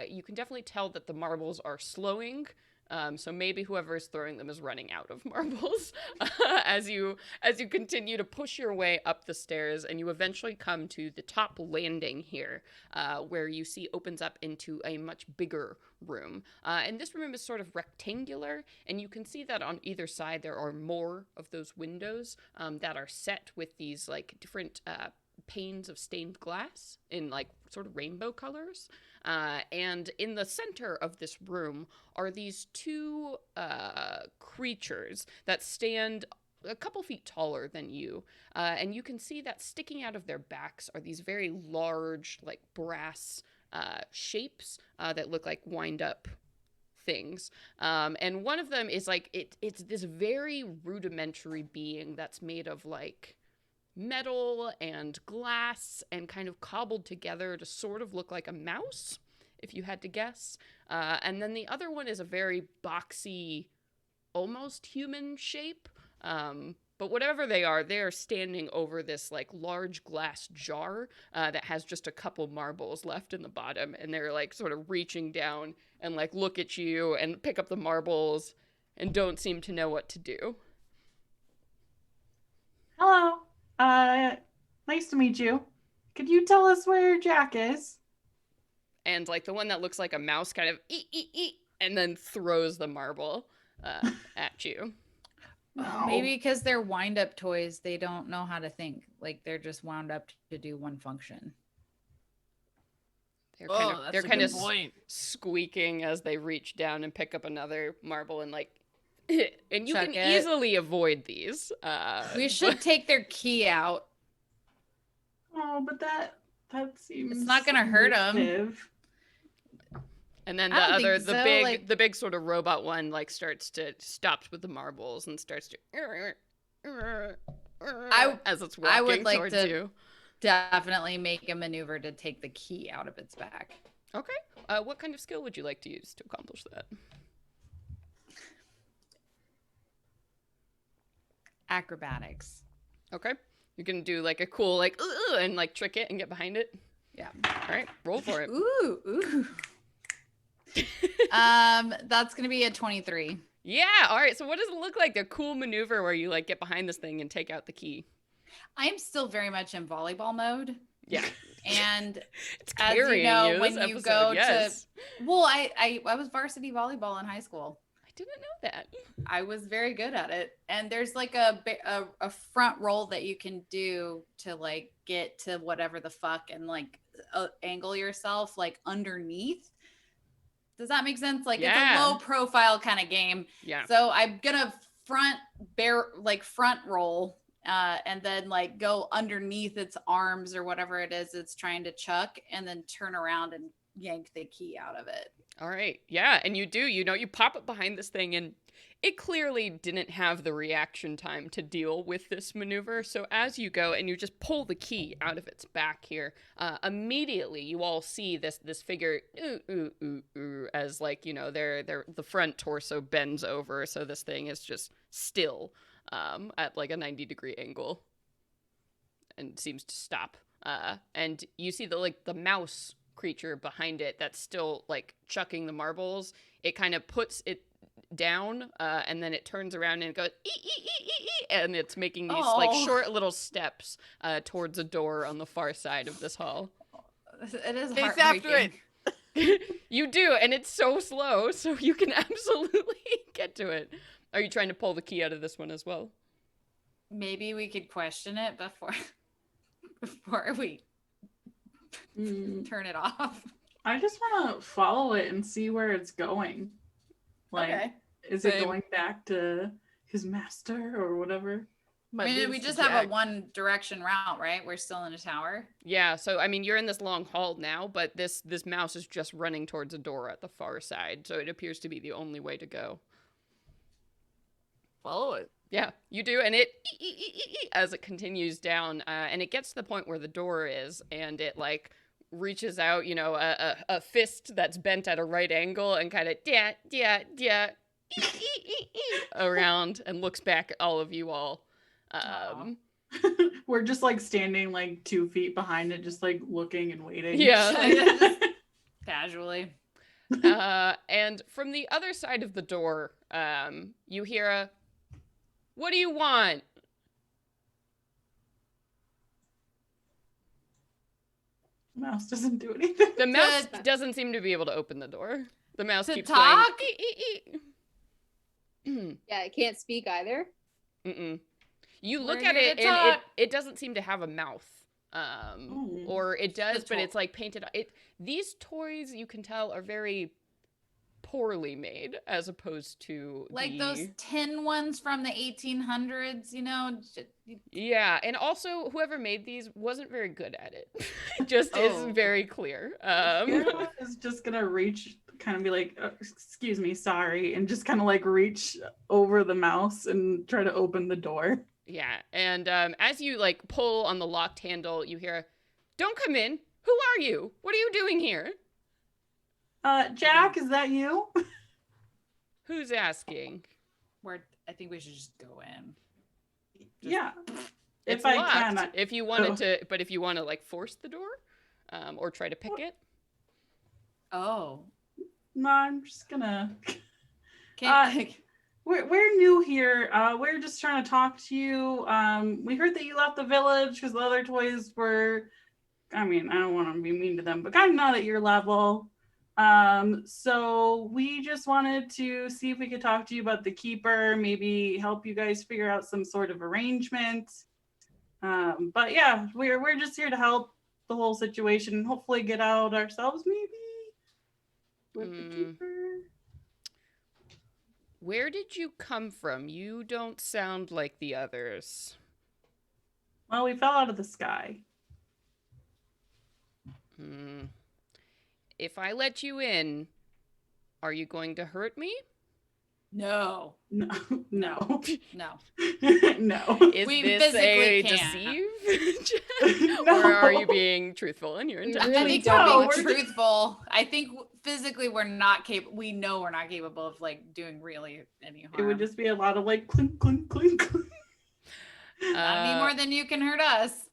you can definitely tell that the marbles are slowing. So maybe whoever is throwing them is running out of marbles as you continue to push your way up the stairs, and you eventually come to the top landing here, where you see opens up into a much bigger room. And this room is sort of rectangular, and you can see that on either side there are more of those windows that are set with these like different panes of stained glass in like sort of rainbow colors. And in the center of this room are these two creatures that stand a couple feet taller than you. And you can see that sticking out of their backs are these very large, like brass shapes that look like wind up things. And one of them is like, it's this very rudimentary being that's made of like metal and glass and kind of cobbled together to sort of look like a mouse, if you had to guess. And then the other one is a very boxy, almost human shape. But whatever they are standing over this like large glass jar that has just a couple marbles left in the bottom. And they're like sort of reaching down and like look at you and pick up the marbles and don't seem to know what to do. Hello. Nice to meet you. Could you tell us where Jack is? And like the one that looks like a mouse kind of and then throws the marble at you. Oh. Maybe because they're wind up toys, they don't know how to think. Like they're just wound up to do one function. They're That's a kind good of point. squeaking as they reach down and pick up another marble and like and you Chuck can it. easily avoid these. We should take their key out. Oh, but that seems It's not gonna hurt 'em. initiative. And then I the don't other, think the so, big, like- the big sort of robot one, like stops with the marbles and starts to as it's walking I would like towards to- you. Definitely make a maneuver to take the key out of its back. Okay. What kind of skill would you like to use to accomplish that? Acrobatics. Okay. You can do like a cool like and like trick it and get behind it. Yeah. All right, roll for it. Ooh. That's gonna be a 23. Yeah. All right. So what does it look like? The cool maneuver where you like get behind this thing and take out the key. I am still very much in volleyball mode. Yeah. And It's as you carrying know, you when this you episode, go yes. to well, I was varsity volleyball in high school. I didn't know that. I was very good at it. And there's like a front roll that you can do to like get to whatever the fuck and like angle yourself like underneath. Does that make sense? Like Yeah. it's a low profile kind of game. Yeah. So I'm gonna front roll and then like go underneath its arms or whatever it is it's trying to chuck and then turn around and yank the key out of it. All right. Yeah. And you do, you pop up behind this thing and it clearly didn't have the reaction time to deal with this maneuver. So as you go and you just pull the key out of its back here, immediately you all see this figure as like, the front torso bends over. So this thing is just still at like a 90-degree angle and seems to stop. And you see the mouse creature behind it that's still like chucking the marbles. It kind of puts it down and then it turns around and it goes and it's making these like short little steps towards a door on the far side of this hall. It is Chase heartbreaking. after it. You do, and it's so slow, so you can absolutely get get to it. Are you trying to pull the key out of this one as well? Maybe we could question it before we turn it off. I just want to follow it and see where it's going. Like, Okay. is it Same. going back to his master or whatever? I mean, we just have a one direction route, right? We're still in a tower. Yeah, so I mean, you're in this long hall now, but this mouse is just running towards a door at the far side, so it appears to be the only way to go. Follow it. Yeah, you do, and it as it continues down, and it gets to the point where the door is, and it like reaches out, you know, a fist that's bent at a right angle, and kind of around, and looks back at all of you all. We're just like standing like 2 feet behind it, just like looking and waiting. Yeah. Casually. And from the other side of the door, you hear a, "What do you want?" Mouse doesn't do anything. The mouse doesn't seem to be able to open the door. The mouse To keeps talk? going. Yeah, it can't speak either. Mm-mm. You We're look at here it, to and talk. it doesn't seem to have a mouth. Or it does, It's but it's like painted. These toys, you can tell, are very poorly made, as opposed to Like those tin ones from the 1800s, you know? Yeah, and also whoever made these wasn't very good at it. Just is very clear. Kara is just gonna reach, kind of be like, "Excuse me, sorry," and just kind of like reach over the mouse and try to open the door. Yeah, and as you like pull on the locked handle, you hear, "Don't come in. Who are you? What are you doing here?" Jack, is that you? Who's asking? I think we should just go in. Yeah. It's If I locked. can, If you wanted to, but if you want to like force the door, or try to pick it. Oh. no, I'm just gonna. Can't, We're new here. We're just trying to talk to you. We heard that you left the village because the other toys were, I mean, I don't want to be mean to them, but kind of not at your level. So we just wanted to see if we could talk to you about the keeper, maybe help you guys figure out some sort of arrangement. But yeah, we're just here to help the whole situation and hopefully get out ourselves, maybe with the keeper. Where did you come from? You don't sound like the others. Well, we fell out of the sky. If I let you in, are you going to hurt me? no. No, no, No. no. Is We this a physically can't. deceive? No. Or are you being truthful in your We intentions? I really think don't. we're We're being just- truthful. I think physically we're not capable. We know we're not capable of like doing really any harm. It would just be a lot of like clink, clink, clink, clink. not any more than you can hurt us.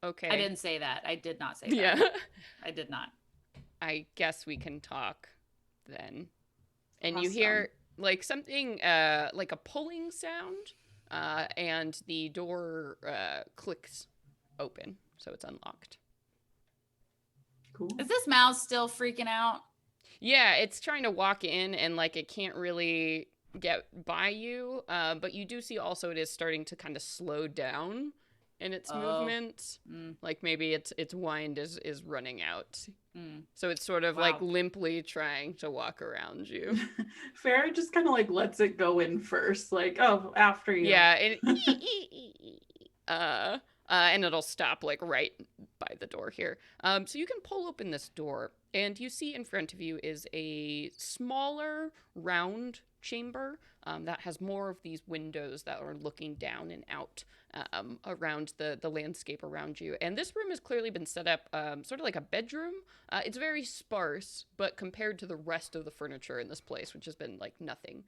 Okay. I didn't say that. I did not say that. Yeah. I did not. I guess we can talk then. And you hear like something like a pulling sound, and the door clicks open, so it's unlocked. Cool. Is this mouse still freaking out? Yeah, it's trying to walk in and like it can't really get by you, but you do see also it is starting to kind of slow down in its movement. Like maybe its wind is running out. So it's sort of like limply trying to walk around you. Farrah just kind of like lets it go in first, like, oh, after you. Yeah, and it'll stop like right by the door here. So you can pull open this door, and you see in front of you is a smaller round chamber that has more of these windows that are looking down and out around the landscape around you. And this room has clearly been set up sort of like a bedroom. It's very sparse, but compared to the rest of the furniture in this place, which has been like nothing,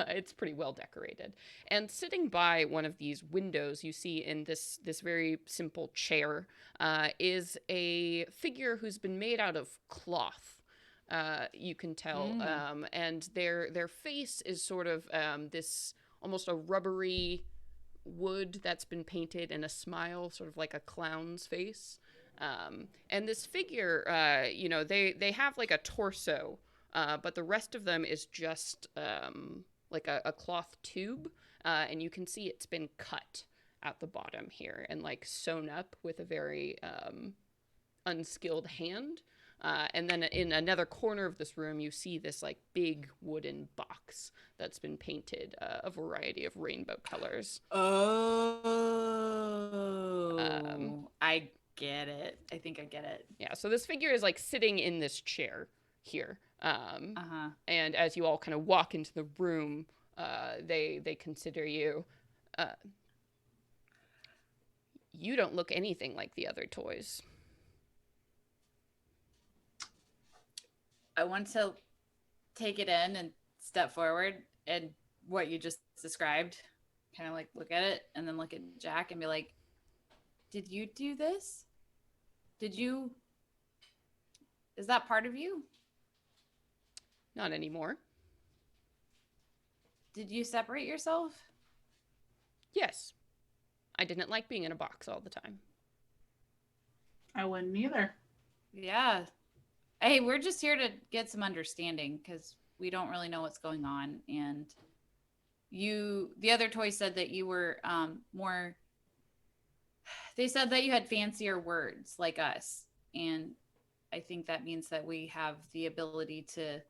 it's pretty well decorated. And sitting by one of these windows, you see in this very simple chair is a figure who's been made out of cloth. You can tell, and their face is sort of this almost a rubbery wood that's been painted in a smile, sort of like a clown's face. And this figure, they have like a torso but the rest of them is just like a cloth tube, and you can see it's been cut at the bottom here and like sewn up with a very unskilled hand. And then in another corner of this room, you see this like big wooden box that's been painted a variety of rainbow colors. Oh, I get it. I think I get it. Yeah, so this figure is like sitting in this chair here. And as you all kind of walk into the room, they consider you. You don't look anything like the other toys. I want to take it in and step forward and what you just described, kind of like look at it and then look at Jack and be like, did you do this? Is that part of you? Not anymore. Did you separate yourself? Yes. I didn't like being in a box all the time. I wouldn't either. Yeah. Hey, we're just here to get some understanding because we don't really know what's going on. And the other toy said that you were more, they said that you had fancier words like us. And I think that means that we have the ability to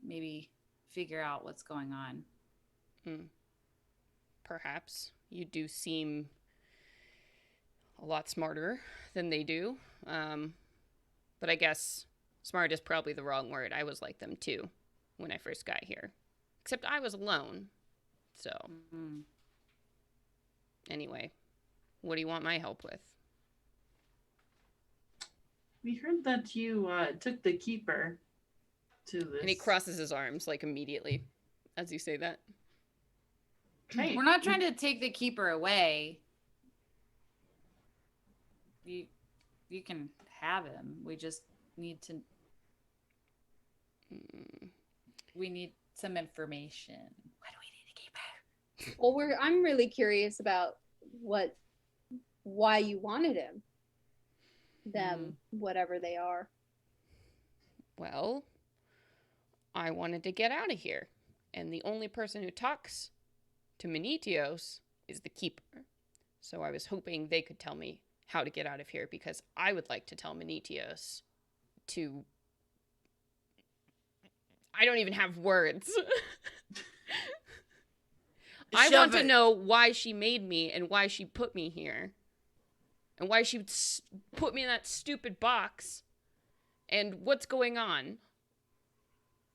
maybe figure out what's going on. Perhaps. You do seem a lot smarter than they do. But I guess smart is probably the wrong word. I was like them too when I first got here. Except I was alone. So, anyway, what do you want my help with? We heard that you took the keeper to this. And he crosses his arms like immediately as you say that. Okay. We're not trying to take the keeper away. You can have him. We just need to. We need some information. Why do we need a keeper? Well, I'm really curious about why you wanted him. Them, whatever they are. Well, I wanted to get out of here. And the only person who talks to Menetios is the keeper. So I was hoping they could tell me how to get out of here because I would like to tell Menetios to... I don't even have words. I want to know why she made me and why she put me here. And why she would put me in that stupid box. And what's going on.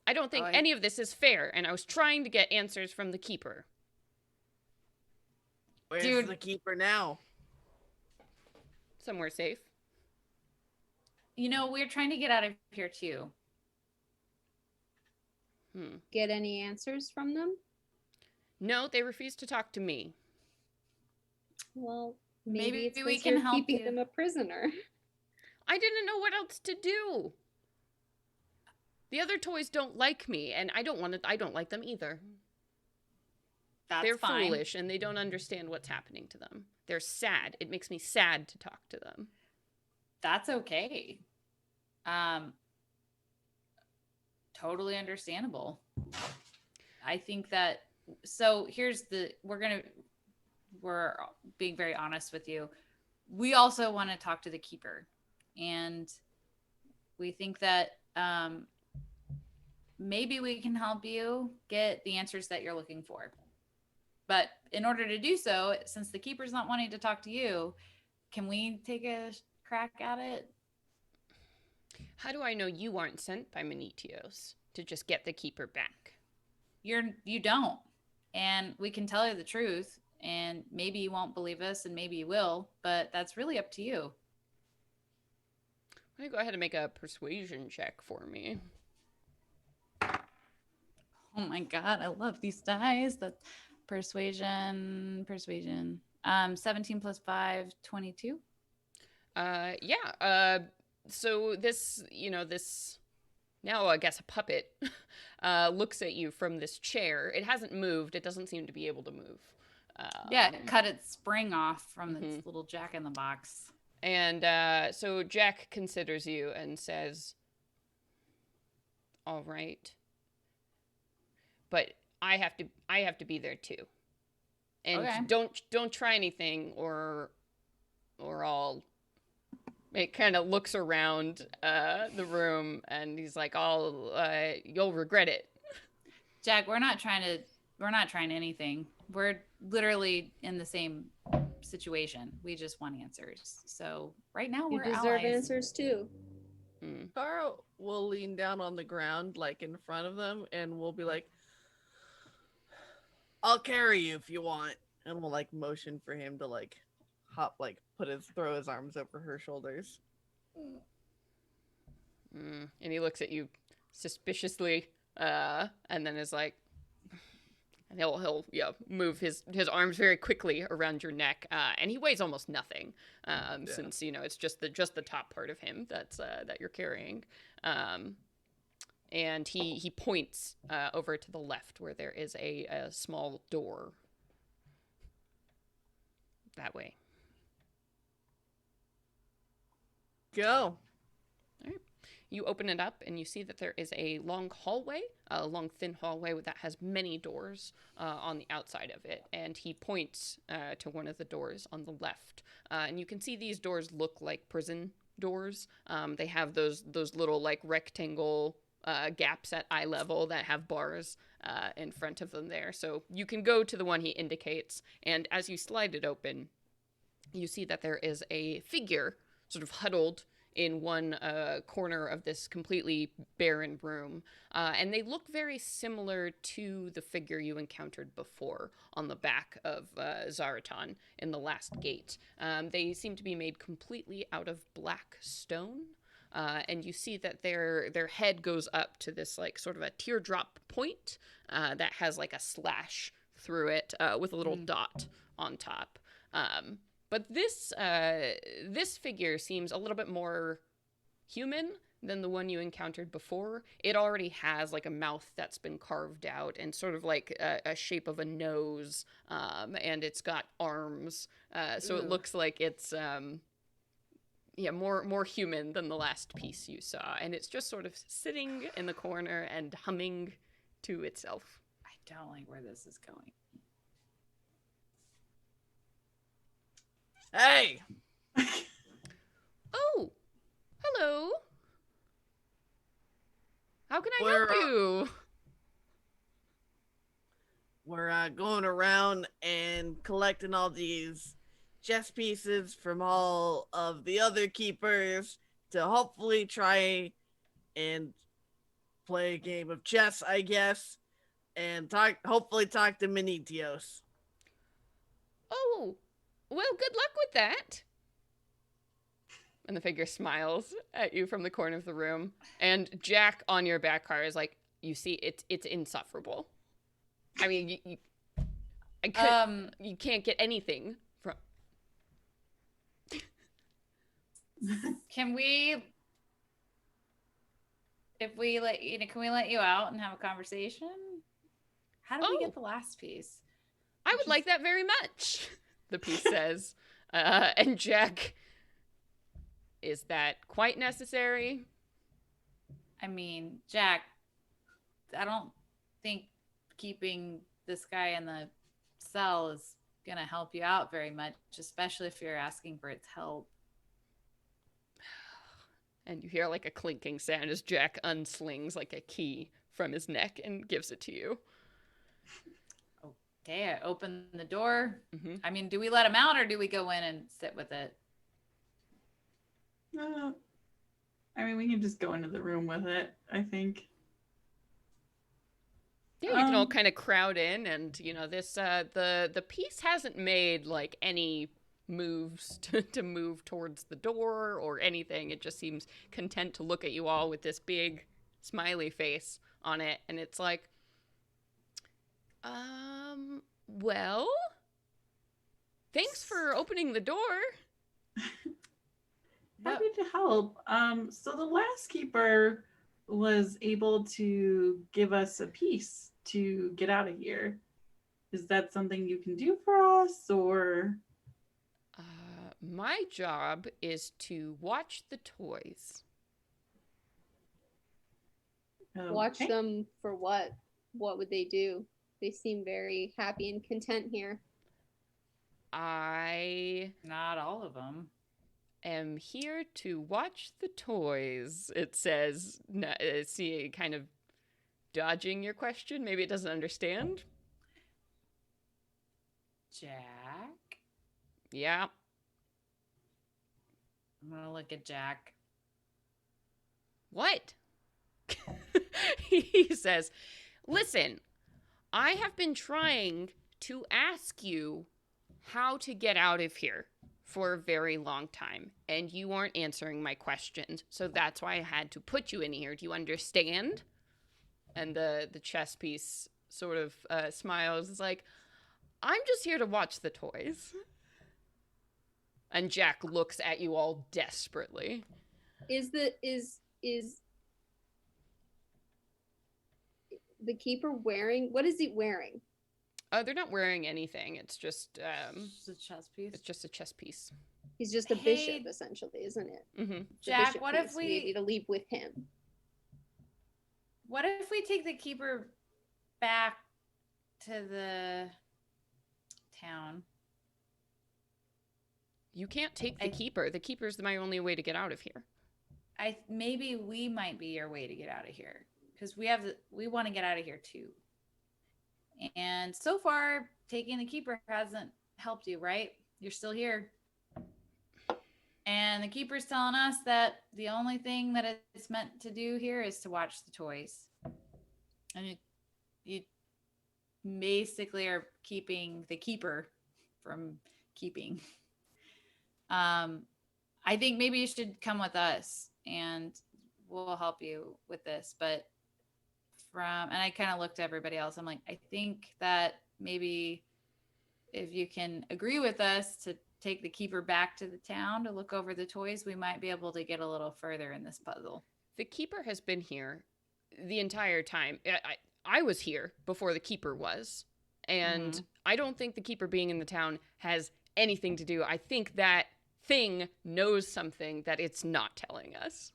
I don't think any of this is fair. And I was trying to get answers from the keeper. Where's the keeper now? Somewhere safe. You know, we're trying to get out of here too. Get any answers from them? No, they refused to talk to me. Well, maybe it's we 'cause can you're help keeping you. them a prisoner. I didn't know what else to do. The other toys don't like me, and I don't like them either. They're fine. foolish, and they don't understand what's happening to them. They're sad. It makes me sad to talk to them. That's okay. Totally understandable. I think that, so here's we're being very honest with you. We also want to talk to the keeper, and we think that maybe we can help you get the answers that you're looking for. But in order to do so, since the keeper's not wanting to talk to you, can we take a crack at it? How do I know you aren't sent by Menetios to just get the keeper back? You don't. And we can tell you the truth, and maybe you won't believe us and maybe you will, but that's really up to you. Why don't you go ahead and make a persuasion check for me? Oh my god, I love these dice. That's persuasion. 17 plus 5, 22. Yeah. So this, now I guess a puppet looks at you from this chair. It hasn't moved. It doesn't seem to be able to move. Yeah, it cut its spring off from its little Jack in the Box. And so Jack considers you and says, All right. But I have to be there too. And Okay. don't try anything or I'll. It kind of looks around the room and he's like, you'll regret it. Jack, we're not trying anything. We're literally in the same situation. We just want answers. So right now You we're deserve allies. answers too. Carl will lean down on the ground, like in front of them, and we'll be like, I'll carry you if you want. And we'll like motion for him to like hop, like throw his arms over her shoulders. And he looks at you suspiciously, and then is like, and he'll move his arms very quickly around your neck, and he weighs almost nothing, since it's just the top part of him that you're carrying, and he points over to the left where there is a small door. That way. Go. You open it up and you see that there is a long hallway, a long thin hallway that has many doors on the outside of it. And he points to one of the doors on the left. And you can see these doors look like prison doors. They have those little like rectangle gaps at eye level that have bars in front of them there. So you can go to the one he indicates. And as you slide it open, you see that there is a figure sort of huddled in one corner of this completely barren room. And they look very similar to the figure you encountered before on the back of Zaratan in the last gate. They seem to be made completely out of black stone. And you see that their head goes up to this like sort of a teardrop point that has like a slash through it with a little dot on top. But this figure seems a little bit more human than the one you encountered before. It already has like a mouth that's been carved out and sort of like a shape of a nose, and it's got arms. So it looks like it's more human than the last piece you saw. And it's just sort of sitting in the corner and humming to itself. I don't like where this is going. Hey! Oh, hello. How can I help you? We're going around and collecting all these chess pieces from all of the other keepers to hopefully try and play a game of chess, I guess, and hopefully talk to Minitios. Oh, well, good luck with that. And the figure smiles at you from the corner of the room. And Jack on your back car is like, you see, it's insufferable. I mean, you can't get anything from. Can we let you out and have a conversation? How do we get the last piece? I would like that very much, the piece says. And Jack, is that quite necessary? I mean, Jack, I don't think keeping this guy in the cell is gonna help you out very much, especially if you're asking for its help. And you hear like a clinking sound as Jack unslings like a key from his neck and gives it to you. Okay, I open the door. Mm-hmm. I mean, do we let him out or do we go in and sit with it? I mean, we can just go into the room with it, I think. Yeah, you can all kind of crowd in, and this the piece hasn't made like any moves to move towards the door or anything. It just seems content to look at you all with this big smiley face on it, and it's like, well, thanks for opening the door. Happy to help. So the last keeper was able to give us a piece to get out of here. Is that something you can do for us, or? My job is to watch the toys. Watch Okay. them for what? What would they do? They seem very happy and content here. I Not all of them. am here to watch the toys. It says, see, kind of dodging your question. Maybe it doesn't understand. Jack? Yeah. I'm gonna look at Jack. What? He says, listen, I have been trying to ask you how to get out of here for a very long time, and you aren't answering my questions, so that's why I had to put you in here. Do you understand? And the chess piece sort of smiles. It's like, I'm just here to watch the toys. And Jack looks at you all desperately. Is the keeper wearing, what is he wearing? They're not wearing anything. It's just Just a chess piece. it's just a chess piece. He's just a Hey, bishop, essentially, isn't it? Mm-hmm. The Jack, bishop what piece, if maybe we to leave with him? what if we take the keeper back to the town? You can't take the I- keeper. The keeper's my only way to get out of here. Maybe we might be your way to get out of here because we want to get out of here too. And so far, taking the keeper hasn't helped you, right? You're still here. And the keeper's telling us that the only thing that it's meant to do here is to watch the toys. And you basically are keeping the keeper from keeping. I think maybe you should come with us and we'll help you with this. But and I kind of looked at everybody else. I'm like, I think that maybe if you can agree with us to take the keeper back to the town to look over the toys, we might be able to get a little further in this puzzle. The keeper has been here the entire time. I was here before the keeper was. And Mhm. I don't think the keeper being in the town has anything to do. I think that thing knows something that it's not telling us.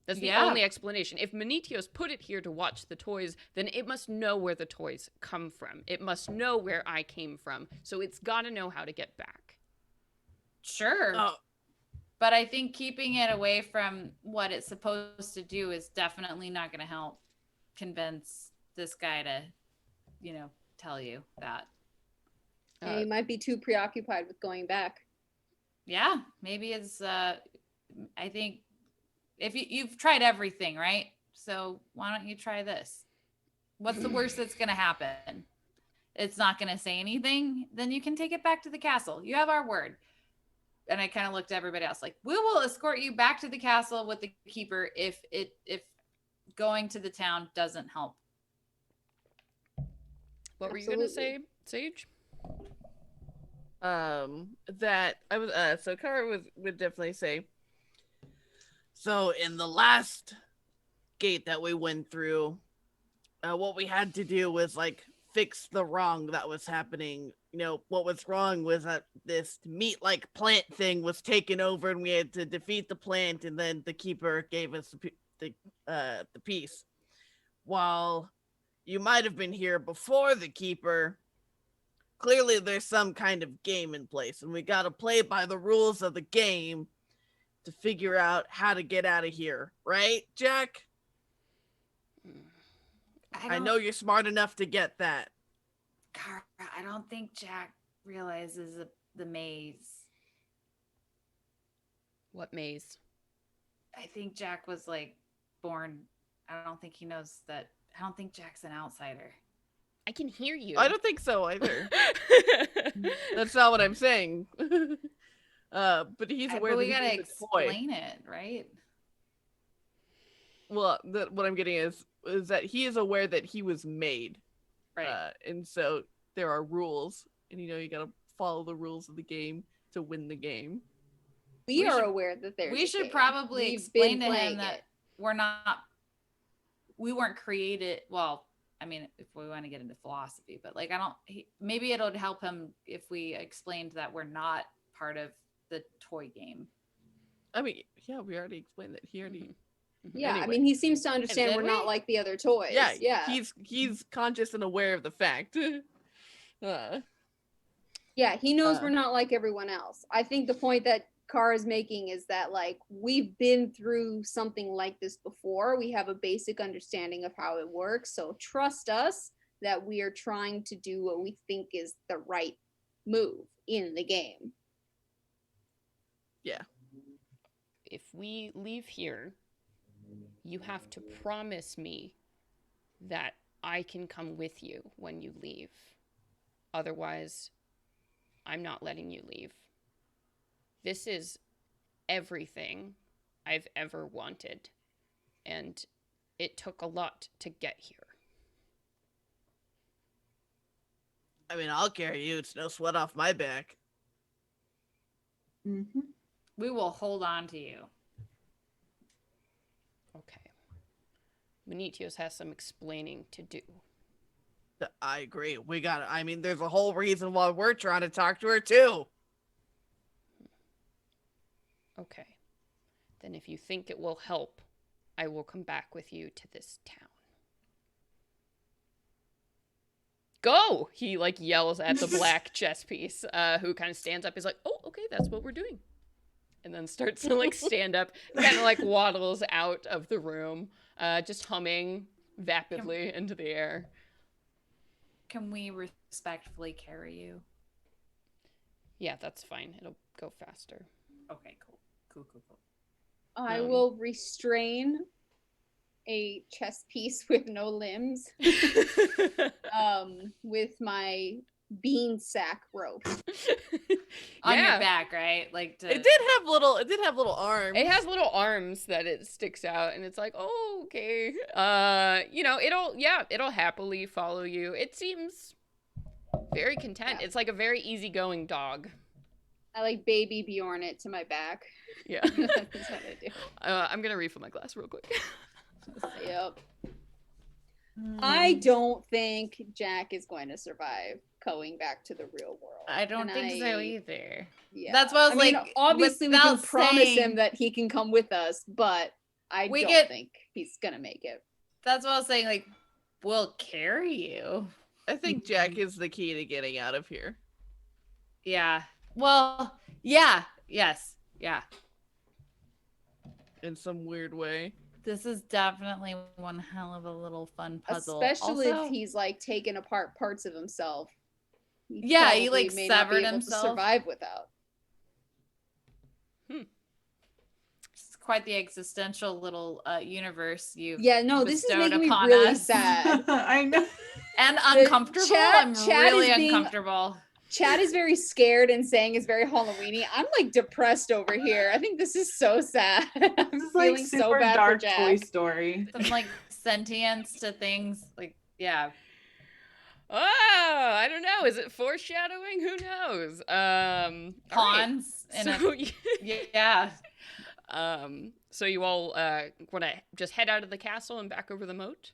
That's the Yeah. only explanation. If Manitios put it here to watch the toys, then it must know where the toys come from. It must know where I came from. So it's got to know how to get back. Sure. Oh, But I think keeping it away from what it's supposed to do is definitely not going to help convince this guy to, tell you that. And he might be too preoccupied with going back. Yeah, maybe it's, I think if you've tried everything, right? So why don't you try this? What's the worst that's going to happen? It's not going to say anything. Then you can take it back to the castle. You have our word. And I kind of looked at everybody else like, we will escort you back to the castle with the keeper if going to the town doesn't help. What were you going to say, Sage? that I was so Kara would definitely say, so in the last gate that we went through, what we had to do was like fix the wrong that was happening. What was wrong was that this meat like plant thing was taken over and we had to defeat the plant, and then the keeper gave us the piece. While you might have been here before the keeper, clearly there's some kind of game in place, and we got to play by the rules of the game to figure out how to get out of here, right, Jack? I know you're smart enough to get that. Kara, I don't think Jack realizes the maze. What maze? I think Jack was like born. I don't think he knows that. I don't think Jack's an outsider. I can hear you. I don't think so either. That's not what I'm saying. But he's aware But we that gotta he's a toy. explain it, right? Well, what I'm getting is that he is aware that he was made. Right. And so there are rules, and you gotta follow the rules of the game to win the game. We are should- aware that there's We a should game. probably We've explain been to him playing that it. we weren't created. Well, I mean, if we want to get into philosophy, but like, maybe it'll help him if we explained that we're not part of the toy game. I mean, yeah, we already explained that. He already Yeah, I Anyway. mean, he seems to understand then we're not we- like the other toys. Yeah, Yeah. he's conscious and aware of the fact. Yeah, he knows Uh. we're not like everyone else. I think the point that Kara is making is that like we've been through something like this before. We have a basic understanding of how it works. So trust us that we are trying to do what we think is the right move in the game. Yeah. If we leave here, you have to promise me that I can come with you when you leave. Otherwise, I'm not letting you leave. This is everything I've ever wanted, and it took a lot to get here. I mean, I'll carry you. It's no sweat off my back. Mm-hmm. We will hold on to you. Okay. Menetios has some explaining to do. I agree. I mean, there's a whole reason why we're trying to talk to her, too. Okay. Then if you think it will help, I will come back with you to this town. Go! He like yells at the black chess piece, who kind of stands up. He's like, oh, okay, that's what we're doing. And then starts to like stand up, kind of like waddles out of the room, just humming vapidly into the air. Can we respectfully carry you? Yeah, that's fine. It'll go faster. Okay, cool. I will restrain a chess piece with no limbs with my bean sack rope. On your back, right? Like to... It did have little arms. It has little arms that it sticks out, and it's like, oh, okay. It'll happily follow you. It seems very content. Yeah. It's like a very easygoing dog. I like baby Bjorn it to my back. Yeah. That's what I do. I'm gonna refill my glass real quick. Yep. I don't think Jack is going to survive going back to the real world. I don't think so either. Yeah. That's what I was like. Obviously, we can without promise saying- him that he can come with us, but I We don't get- think he's gonna make it. That's what I was saying. Like, we'll carry you. I think Jack is the key to getting out of here. Yeah. Well, yeah. Yes. Yeah. In some weird way. This is definitely one hell of a little fun puzzle. Especially Also, if he's like taken apart parts of himself. Yeah, he, probably like, may not be severed able himself. to survive without. it's quite the existential little universe you've Yeah, no, this is bestowed making me upon really us. sad. I know. And uncomfortable. I'm Chad really is being- uncomfortable. Chad is very scared and saying it's very Halloweeny. I'm like depressed over here. I think this is so sad. I'm This is like feeling super so bad dark for Jack. Toy Story. Some like sentience to things. Like, yeah. Oh, I don't know. Is it foreshadowing? Who knows? All right. Pawns. So, Yeah. so you all want to just head out of the castle and back over the moat?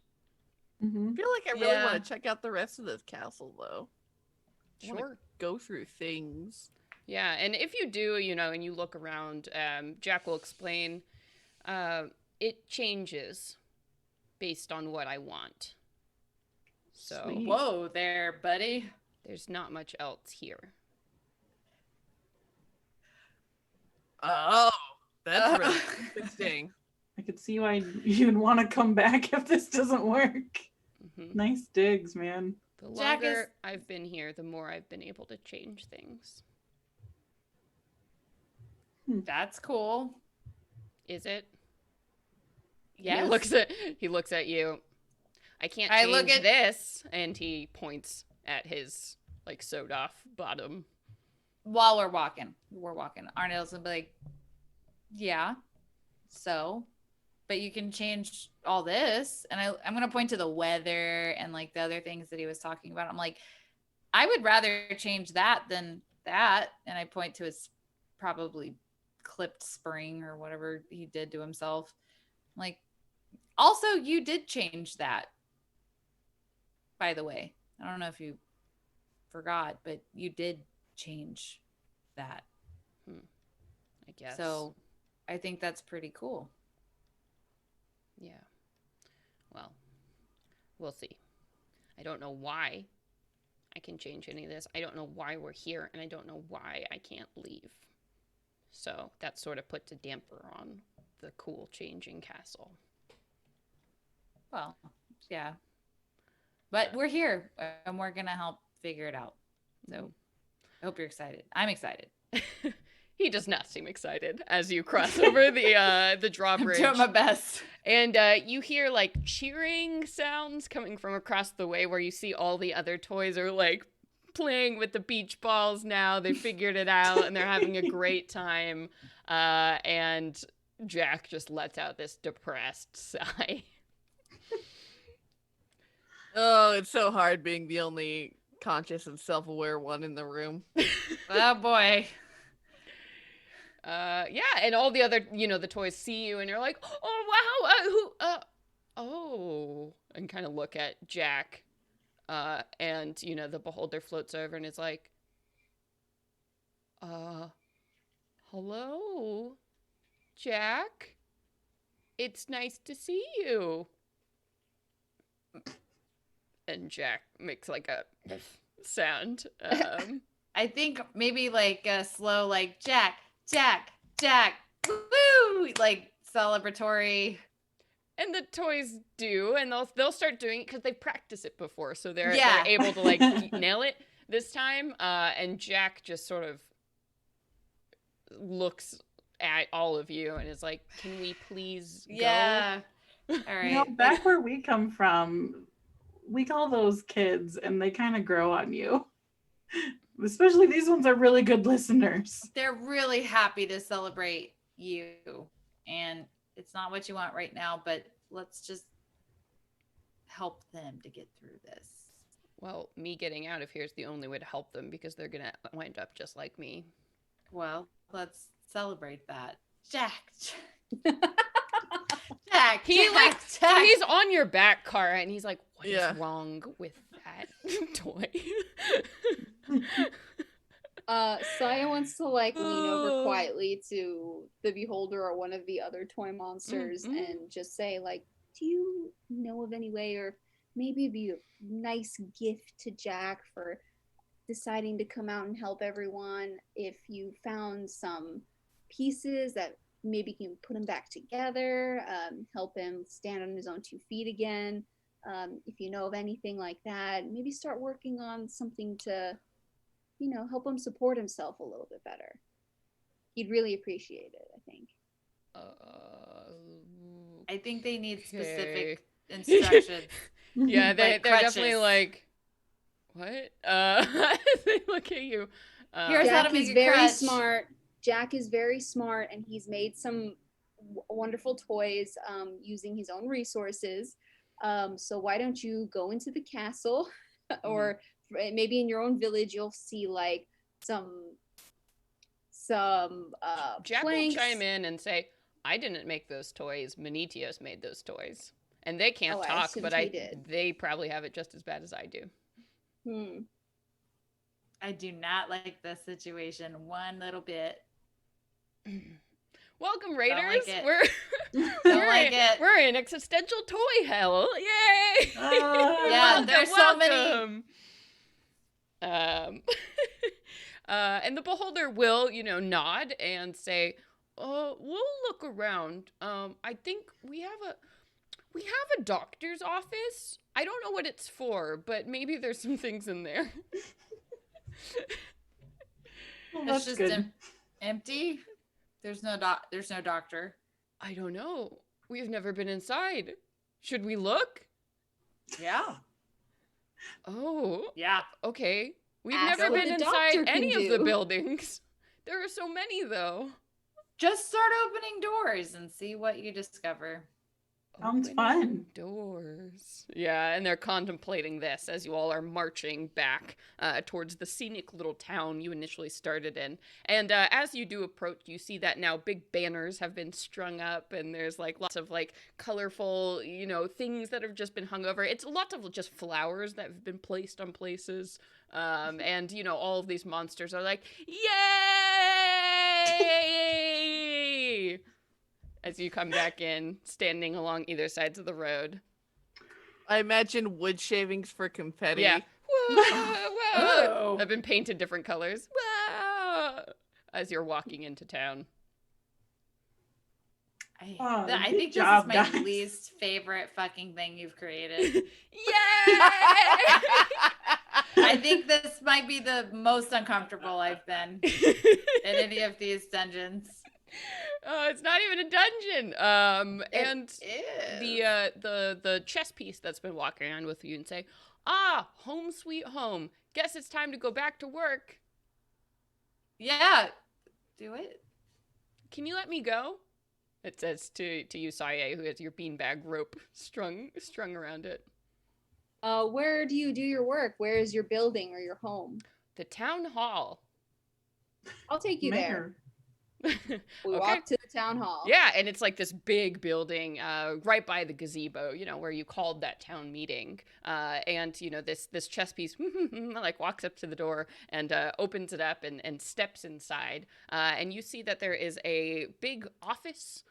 Mm-hmm. I feel like I really Yeah. want to check out the rest of this castle, though. I wanna Sure. go through things. Yeah, and if you do, and you look around, Jack will explain. It changes based on what I want. So Sweet. Whoa there, buddy. there's not much else here. Oh, that's really interesting. I could see why you'd want to come back if this doesn't work. Hmm. Nice digs, man. The Jack longer is- I've been here, the more I've been able to change things. That's cool. Is it? Yes. He looks at you. I can't I change look at- this, and he points at his like sewed off bottom. While we're walking. Arnold's gonna be like, yeah. So, but you can change all this. And I'm gonna point to the weather and like the other things that he was talking about. I'm like, I would rather change that than that. And I point to his probably clipped spring or whatever he did to himself. Like, also, you did change that. By the way, I don't know if you forgot, but you did change that. I guess. So I think that's pretty cool. Yeah. Well, we'll see. I don't know why I can change any of this. I don't know why we're here, and I don't know why I can't leave. So that sort of puts a damper on the cool changing castle. Well, yeah. But we're here, and we're going to help figure it out. So I hope you're excited. I'm excited. He does not seem excited as you cross over the drawbridge. I'm doing my best. And you hear like cheering sounds coming from across the way, where you see all the other toys are like playing with the beach balls now. They figured it out and they're having a great time. And Jack just lets out this depressed sigh. Oh, it's so hard being the only conscious and self-aware one in the room. Oh boy. Yeah, and all the other, the toys see you and you're like, oh, wow, oh, and kind of look at Jack. And, the beholder floats over and is like, hello, Jack? It's nice to see you. And Jack makes like a sound. I think maybe like a slow, like Jack, woo, like celebratory. And the toys do, and they'll start doing it because they've practiced it before, so they're able to like nail it this time. And Jack just sort of looks at all of you and is like, "Can we please go?" Yeah. All right. Back where we come from, we call those kids, and they kind of grow on you. Especially these ones are really good listeners. They're really happy to celebrate you, and it's not what you want right now, but let's just help them to get through this. Well, me getting out of here is the only way to help them because they're gonna wind up just like me. Well, let's celebrate that. Jack. Jack. So he's on your back, Kara, and he's like, "What is wrong with that toy?" Saya wants to like lean over quietly to the beholder or one of the other toy monsters and just say like, do you know of any way, or maybe it'd be a nice gift to Jack for deciding to come out and help everyone, if you found some pieces that maybe can put him back together, help him stand on his own 2 feet again. If you know of anything like that, maybe start working on something to help him support himself a little bit better. He'd really appreciate it, I think. I think they need specific instructions. Yeah, they're crutches. definitely like, what? They look at you. Here's how to Jack make is a very crutch. smart. Jack is very smart, and he's made some wonderful toys using his own resources. So why don't you go into the castle, or maybe in your own village, you'll see like some Jack planks. will chime in and say, "I didn't make those toys. Manitios made those toys, and they can't talk, but they probably have it just as bad as I do." I do not like this situation one little bit. Welcome, Raiders. Don't like it. We're in existential toy hell. Yay! Yeah, there's so many. And the beholder will, nod and say, we'll look around. I think we have a doctor's office. I don't know what it's for, but maybe there's some things in there." Well, It's just empty. There's no doctor. I don't know. We've never been inside. Should we look? Yeah. Oh. Yeah. Okay. We've Ask never what been the doctor inside can any of the do. buildings. There are so many, though. Just start opening doors and see what you discover. Sounds Opening fun. Doors. Yeah, and they're contemplating this as you all are marching back towards the scenic little town you initially started in. And as you do approach, you see that now big banners have been strung up, and there's like lots of like colorful, things that have just been hung over. It's lots of just flowers that have been placed on places. And all of these monsters are like, "Yay!" as you come back in, standing along either sides of the road. I imagine wood shavings for confetti. Yeah. Whoa, whoa. Oh. Have been painted different colors. Whoa, as you're walking into town. Oh, I good think job, this is my guys. least favorite fucking thing you've created. Yay! I think this might be the most uncomfortable I've been in any of these dungeons. Oh, it's not even a dungeon. And the chess piece that's been walking around with you and say, "Ah, home sweet home. Guess it's time to go back to work. Yeah, do it. Can you let me go?" It says to you, Saye, who has your beanbag rope strung around it. Where do you do your work? Where is your building or your home? The town hall. I'll take you there. Mayor. We Okay. walk to the town hall. Yeah, and it's like this big building right by the gazebo, you know, where you called that town meeting. And, you know, this chess piece like walks up to the door and opens it up and steps inside. And you see that there is a big office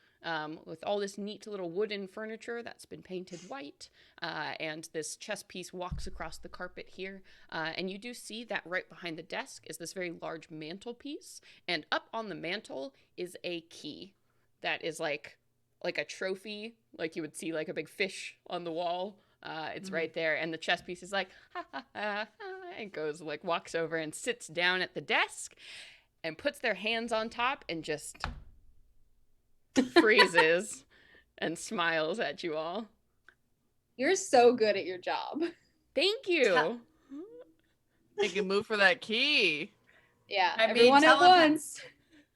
with all this neat little wooden furniture that's been painted white. And this chess piece walks across the carpet here. And you do see that right behind the desk is this very large mantelpiece. And up on the mantle is a key that is like a trophy, like you would see like a big fish on the wall. It's right there. And the chess piece is like, ha, ha, ha, ha, and goes, like, walks over and sits down at the desk and puts their hands on top and just freezes and smiles at you all. You're so good at your job. Thank you. Make a move for that key. Yeah, I mean, everyone at once.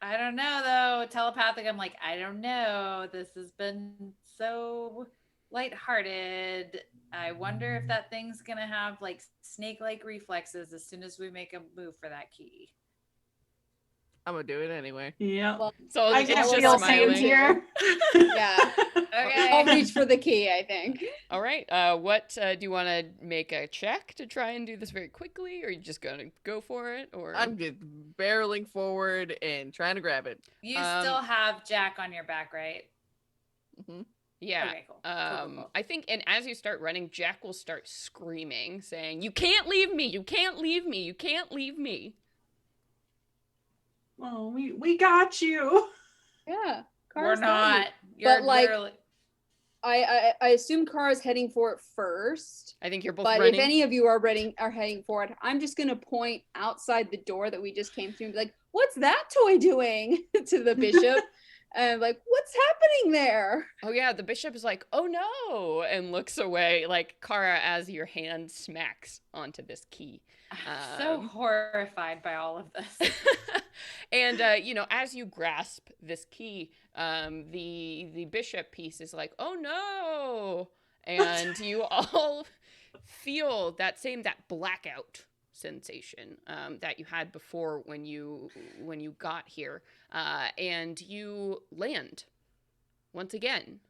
I don't know though. Telepathic, I'm like, I don't know. This has been so lighthearted. I wonder if that thing's gonna have like snake-like reflexes as soon as we make a move for that key. I'm gonna do it anyway. Yeah. Well, So I it's can just feel smiling. things here. Yeah. Okay. I'll reach for the key, I think. All right. What do you want to make a check to try and do this very quickly, or are you just gonna go for it? Or I'm just barreling forward and trying to grab it. You still have Jack on your back, right? hmm yeah. Okay, cool. Cool. I think, and as you start running, Jack will start screaming, saying, "You can't leave me! You can't leave me! You can't leave me!" Oh, we got you. Yeah. We're Kara's got not. you. You're But, like, literally- I assume Kara's heading for it first. I think you're both But running. if any of you are heading for it, I'm just gonna point outside the door that we just came through and be like, "What's that toy doing?" to the bishop. And like, "What's happening there?" Oh yeah, the bishop is like, "Oh no," and looks away, like Kara, as your hand smacks onto this key. I'm so horrified by all of this. And you know, as you grasp this key, the bishop piece is like, "Oh no," and you all feel that blackout sensation that you had before when you got here, and you land once again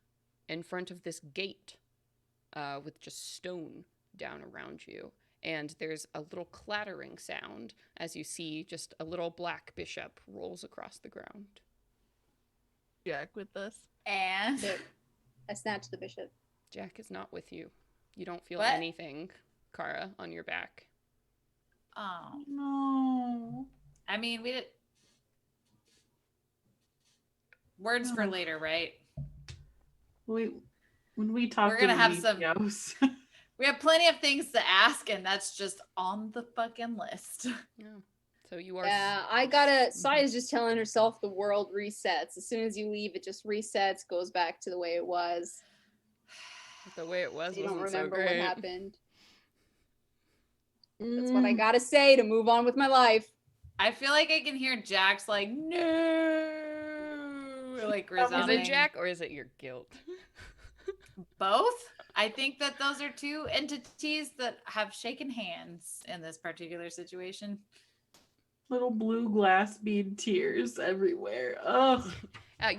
in front of this gate with just stone down around you. And there's a little clattering sound as you see just a little black bishop rolls across the ground. Jack with us. And I snatched the bishop. Jack is not with you. You don't feel What? anything, Kara, on your back. oh, No. I mean, we did words for later, right? When we talk, We're gonna to have the some- Meteos. We have plenty of things to ask, and that's just on the fucking list. Yeah. So you are. Yeah, I gotta. Saya's just telling herself the world resets. As soon as you leave, it just resets, goes back to the way it was. The way it was You don't wasn't so remember what great. happened. That's what I gotta say to move on with my life. I feel like I can hear Jack's like, no, like Is resounding. it Jack or is it your guilt? Both. I think that those are two entities that have shaken hands in this particular situation. Little blue glass bead tears everywhere. Ugh.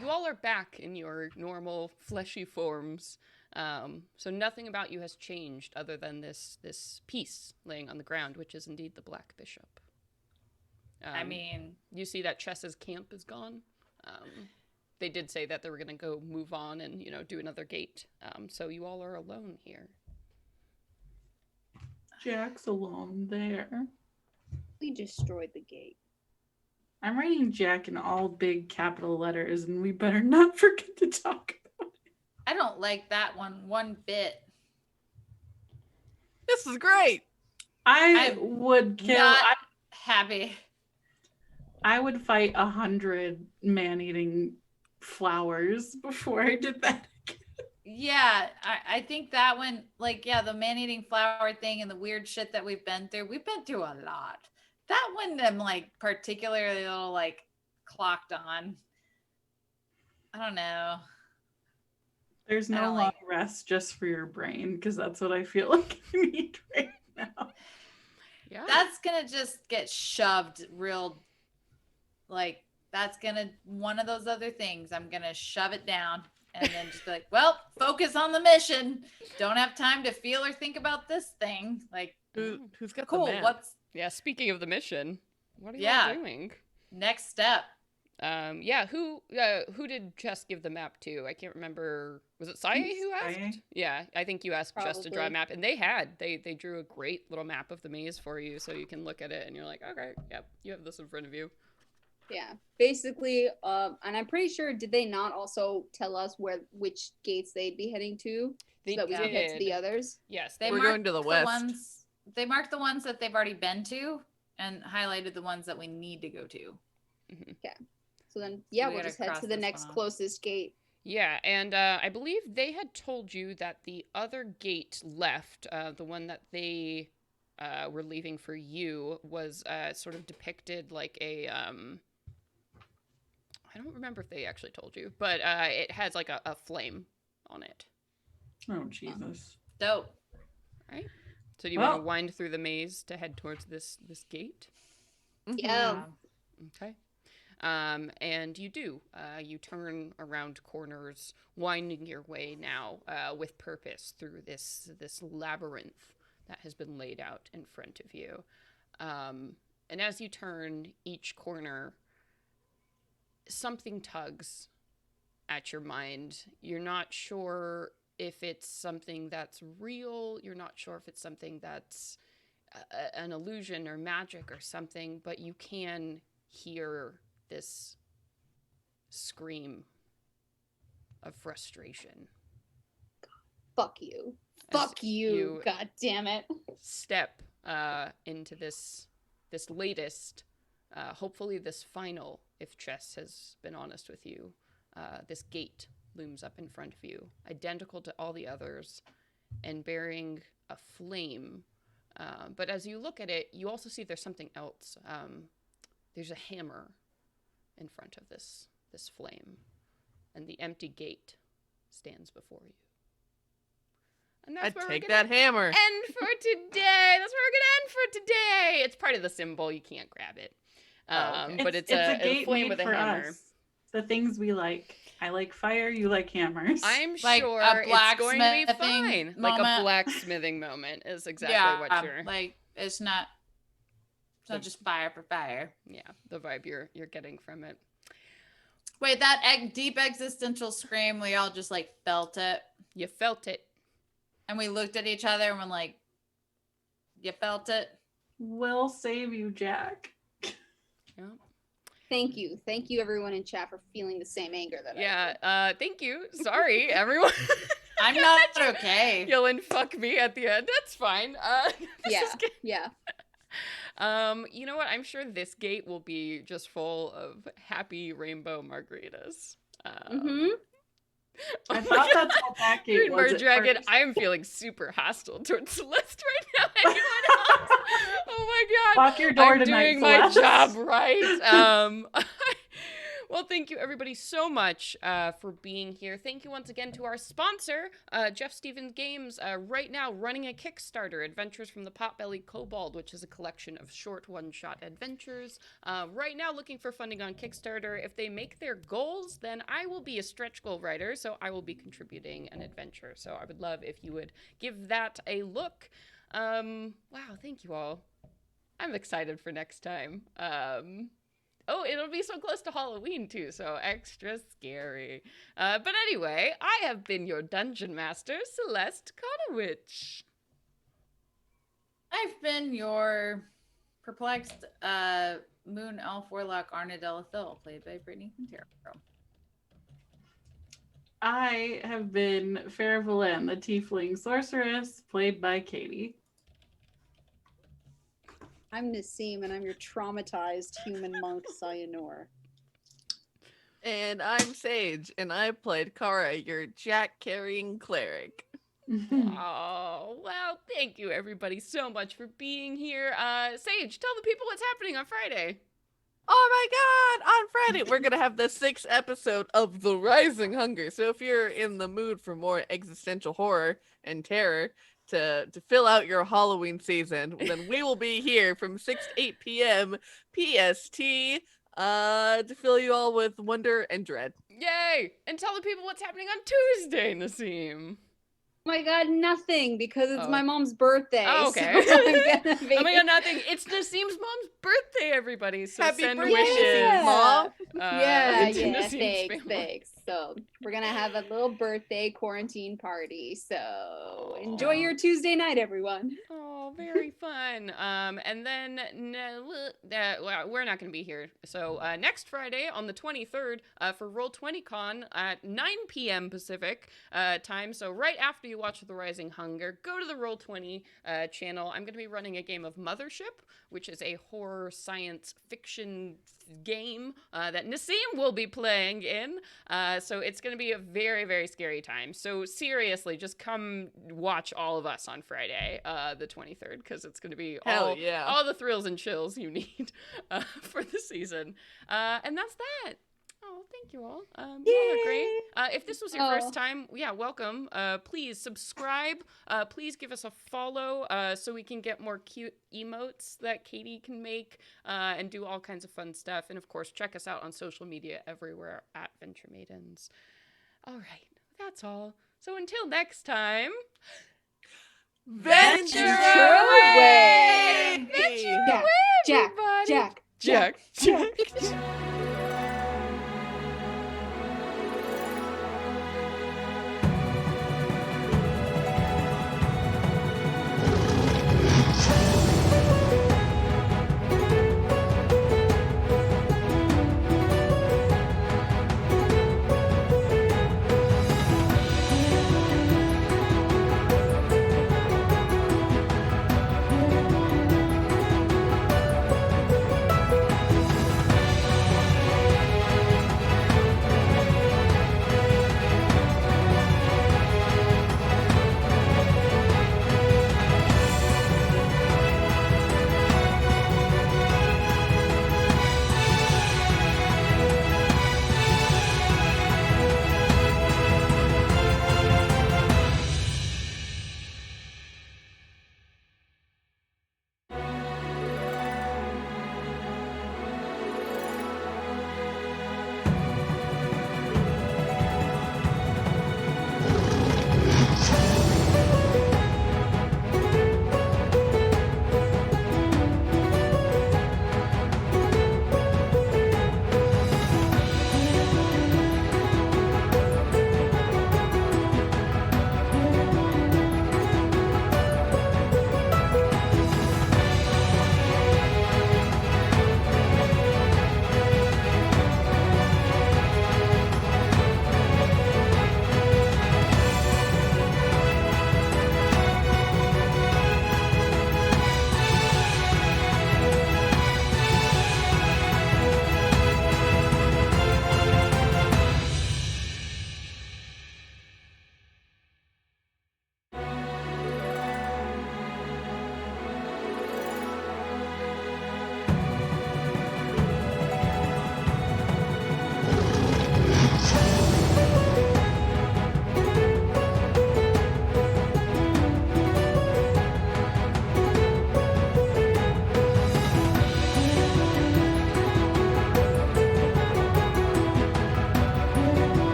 You all are back in your normal fleshy forms. So nothing about you has changed other than this piece laying on the ground, which is indeed the Black Bishop. I mean, You see that Chess's camp is gone. they did say that they were gonna go move on and do another gate. So you all are alone here. Jack's alone there. We destroyed the gate. I'm writing Jack in all big capital letters, and we better not forget to talk about it. I don't like that one bit. This is great. I I'm would kill. Not happy. I would fight 100 man-eating flowers before I did that. Yeah, I think that one, like, yeah, the man-eating flower thing and the weird shit that we've been through a lot. That one I'm like particularly a little like clocked on. I don't know. There's I no don't long like- rest just for your brain, because that's what I feel like I need right now. Yeah. That's gonna just get shoved real, like, that's gonna, one of those other things, I'm gonna shove it down and then just be like, well, focus on the mission. Don't have time to feel or think about this thing. Like, Who's got cool, the map? what's Yeah, speaking of the mission, what are Yeah. y'all doing? next step? Yeah, who did Jess give the map to? I can't remember. Was it Saye who asked? Saye. Yeah, I think you asked Jess to draw a Probably. map, and they drew a great little map of the maze for you, so you can look at it and you're like, okay, yep, you have this in front of you. Yeah, basically, and I'm pretty sure, did they not also tell us which gates they'd be heading to, They so that we could head to the did. others? Yes, They We're going to the marked west. They marked the ones that they've already been to and highlighted the ones that we need to go to. So then, yeah, we we'll gotta just head cross to the this next one off. closest gate. Yeah, and I believe they had told you that the other gate left, the one that they were leaving for you, was sort of depicted like a I don't remember if they actually told you, but it has like a flame on it. Oh, Jesus. Dope. Right? So do you want to Well- wind through the maze to head towards this gate? Yeah. Okay. And you do. You turn around corners, winding your way now with purpose through this labyrinth that has been laid out in front of you. And as you turn each corner, something tugs at your mind. You're not sure if it's something that's real. You're not sure if it's something that's an illusion or magic or something, but you can hear this scream of frustration. Fuck you. As Fuck you. God damn it. Step into this latest, hopefully this final, if Chess has been honest with you, this gate looms up in front of you, identical to all the others, and bearing a flame. But as you look at it, you also see there's something else. There's a hammer in front of this flame, and the empty gate stands before you. And that's I'd where take we're gonna that hammer. end for today. That's where we're gonna end for today. It's part of the symbol. You can't grab it. Okay. But it's a a gate flame made with a for hammer. us. The things we like. I like fire. You like hammers. I'm Like sure a it's going to be blacksmithing fine. Like a moment. blacksmithing moment is exactly what you're. like it's not just fire for fire. Yeah, the vibe you're getting from it. Wait, that deep existential scream, we all just like felt it. You felt it. And we looked at each other and we're like, you felt it? We'll save you, Jack. Yeah. Thank you. Thank you, everyone in chat, for feeling the same anger that I did. Yeah. Thank you. Sorry, everyone. I'm not okay. Yelling "fuck me" at the end. That's fine. This Yeah. is good. Yeah. You know what? I'm sure this gate will be just full of happy rainbow margaritas. Mm-hmm. I my thought God. that's what that gate Green was. Bird at Dragon, first. I am feeling super hostile towards Celeste right now. Anyone else? Oh my God. Lock your door I'm tonight, doing my Celeste. job right. Well, thank you everybody so much for being here. Thank you once again to our sponsor, Jeff Stevens Games, right now running a Kickstarter, Adventures from the Potbelly Kobold, which is a collection of short one-shot adventures. Right now looking for funding on Kickstarter. If they make their goals, then I will be a stretch goal writer, so I will be contributing an adventure. So I would love if you would give that a look. Wow, thank you all. I'm excited for next time. Oh, it'll be so close to Halloween too, so extra scary. But anyway, I have been your dungeon master, Celeste Conowitch. I've been your perplexed moon elf warlock Arna Delathil, played by Brittany Quintero. I have been Fair Valen, the tiefling sorceress, played by Katie. I'm Nassim, and I'm your traumatized human monk, Sayanor. And I'm Sage, and I played Kara, your jack-carrying cleric. Oh, well, thank you everybody so much for being here. Sage, tell the people what's happening on Friday. Oh my god! On Friday, we're gonna have the 6th episode of The Rising Hunger. So if you're in the mood for more existential horror and terror to fill out your Halloween season, then we will be here from 6 to 8 p.m. PST to fill you all with wonder and dread. Yay! And tell the people what's happening on Tuesday, Nassim. Oh my god, nothing, because it's Oh. my mom's birthday. Oh, okay. So I'm gonna be... Oh my god, nothing. It's Nassim's mom's birthday, everybody. So Happy send birthday, wishes. Mom! Yeah, to Nassim's family. thanks. So we're gonna have a little birthday quarantine party. So Aw. enjoy your Tuesday night, everyone. Oh, very fun. And then well, we're not going to be here. So next Friday on the 23rd for Roll20Con at 9 p.m. Pacific time. So right after you watch The Rising Hunger, go to the Roll20 channel. I'm going to be running a game of Mothership, which is a horror science fiction game that Nassim will be playing in. So it's going to be a very, very scary time. So seriously, just come watch all of us on Friday, the 23rd, because it's going to be Hell yeah. all the thrills and chills you need for the season. And that's that. Oh, thank you all. You all are great. If this was your first time, yeah, welcome. Please subscribe. Please give us a follow so we can get more cute emotes that Katie can make and do all kinds of fun stuff. And of course, check us out on social media everywhere at Venture Maidens. All right, that's all. So until next time, Venture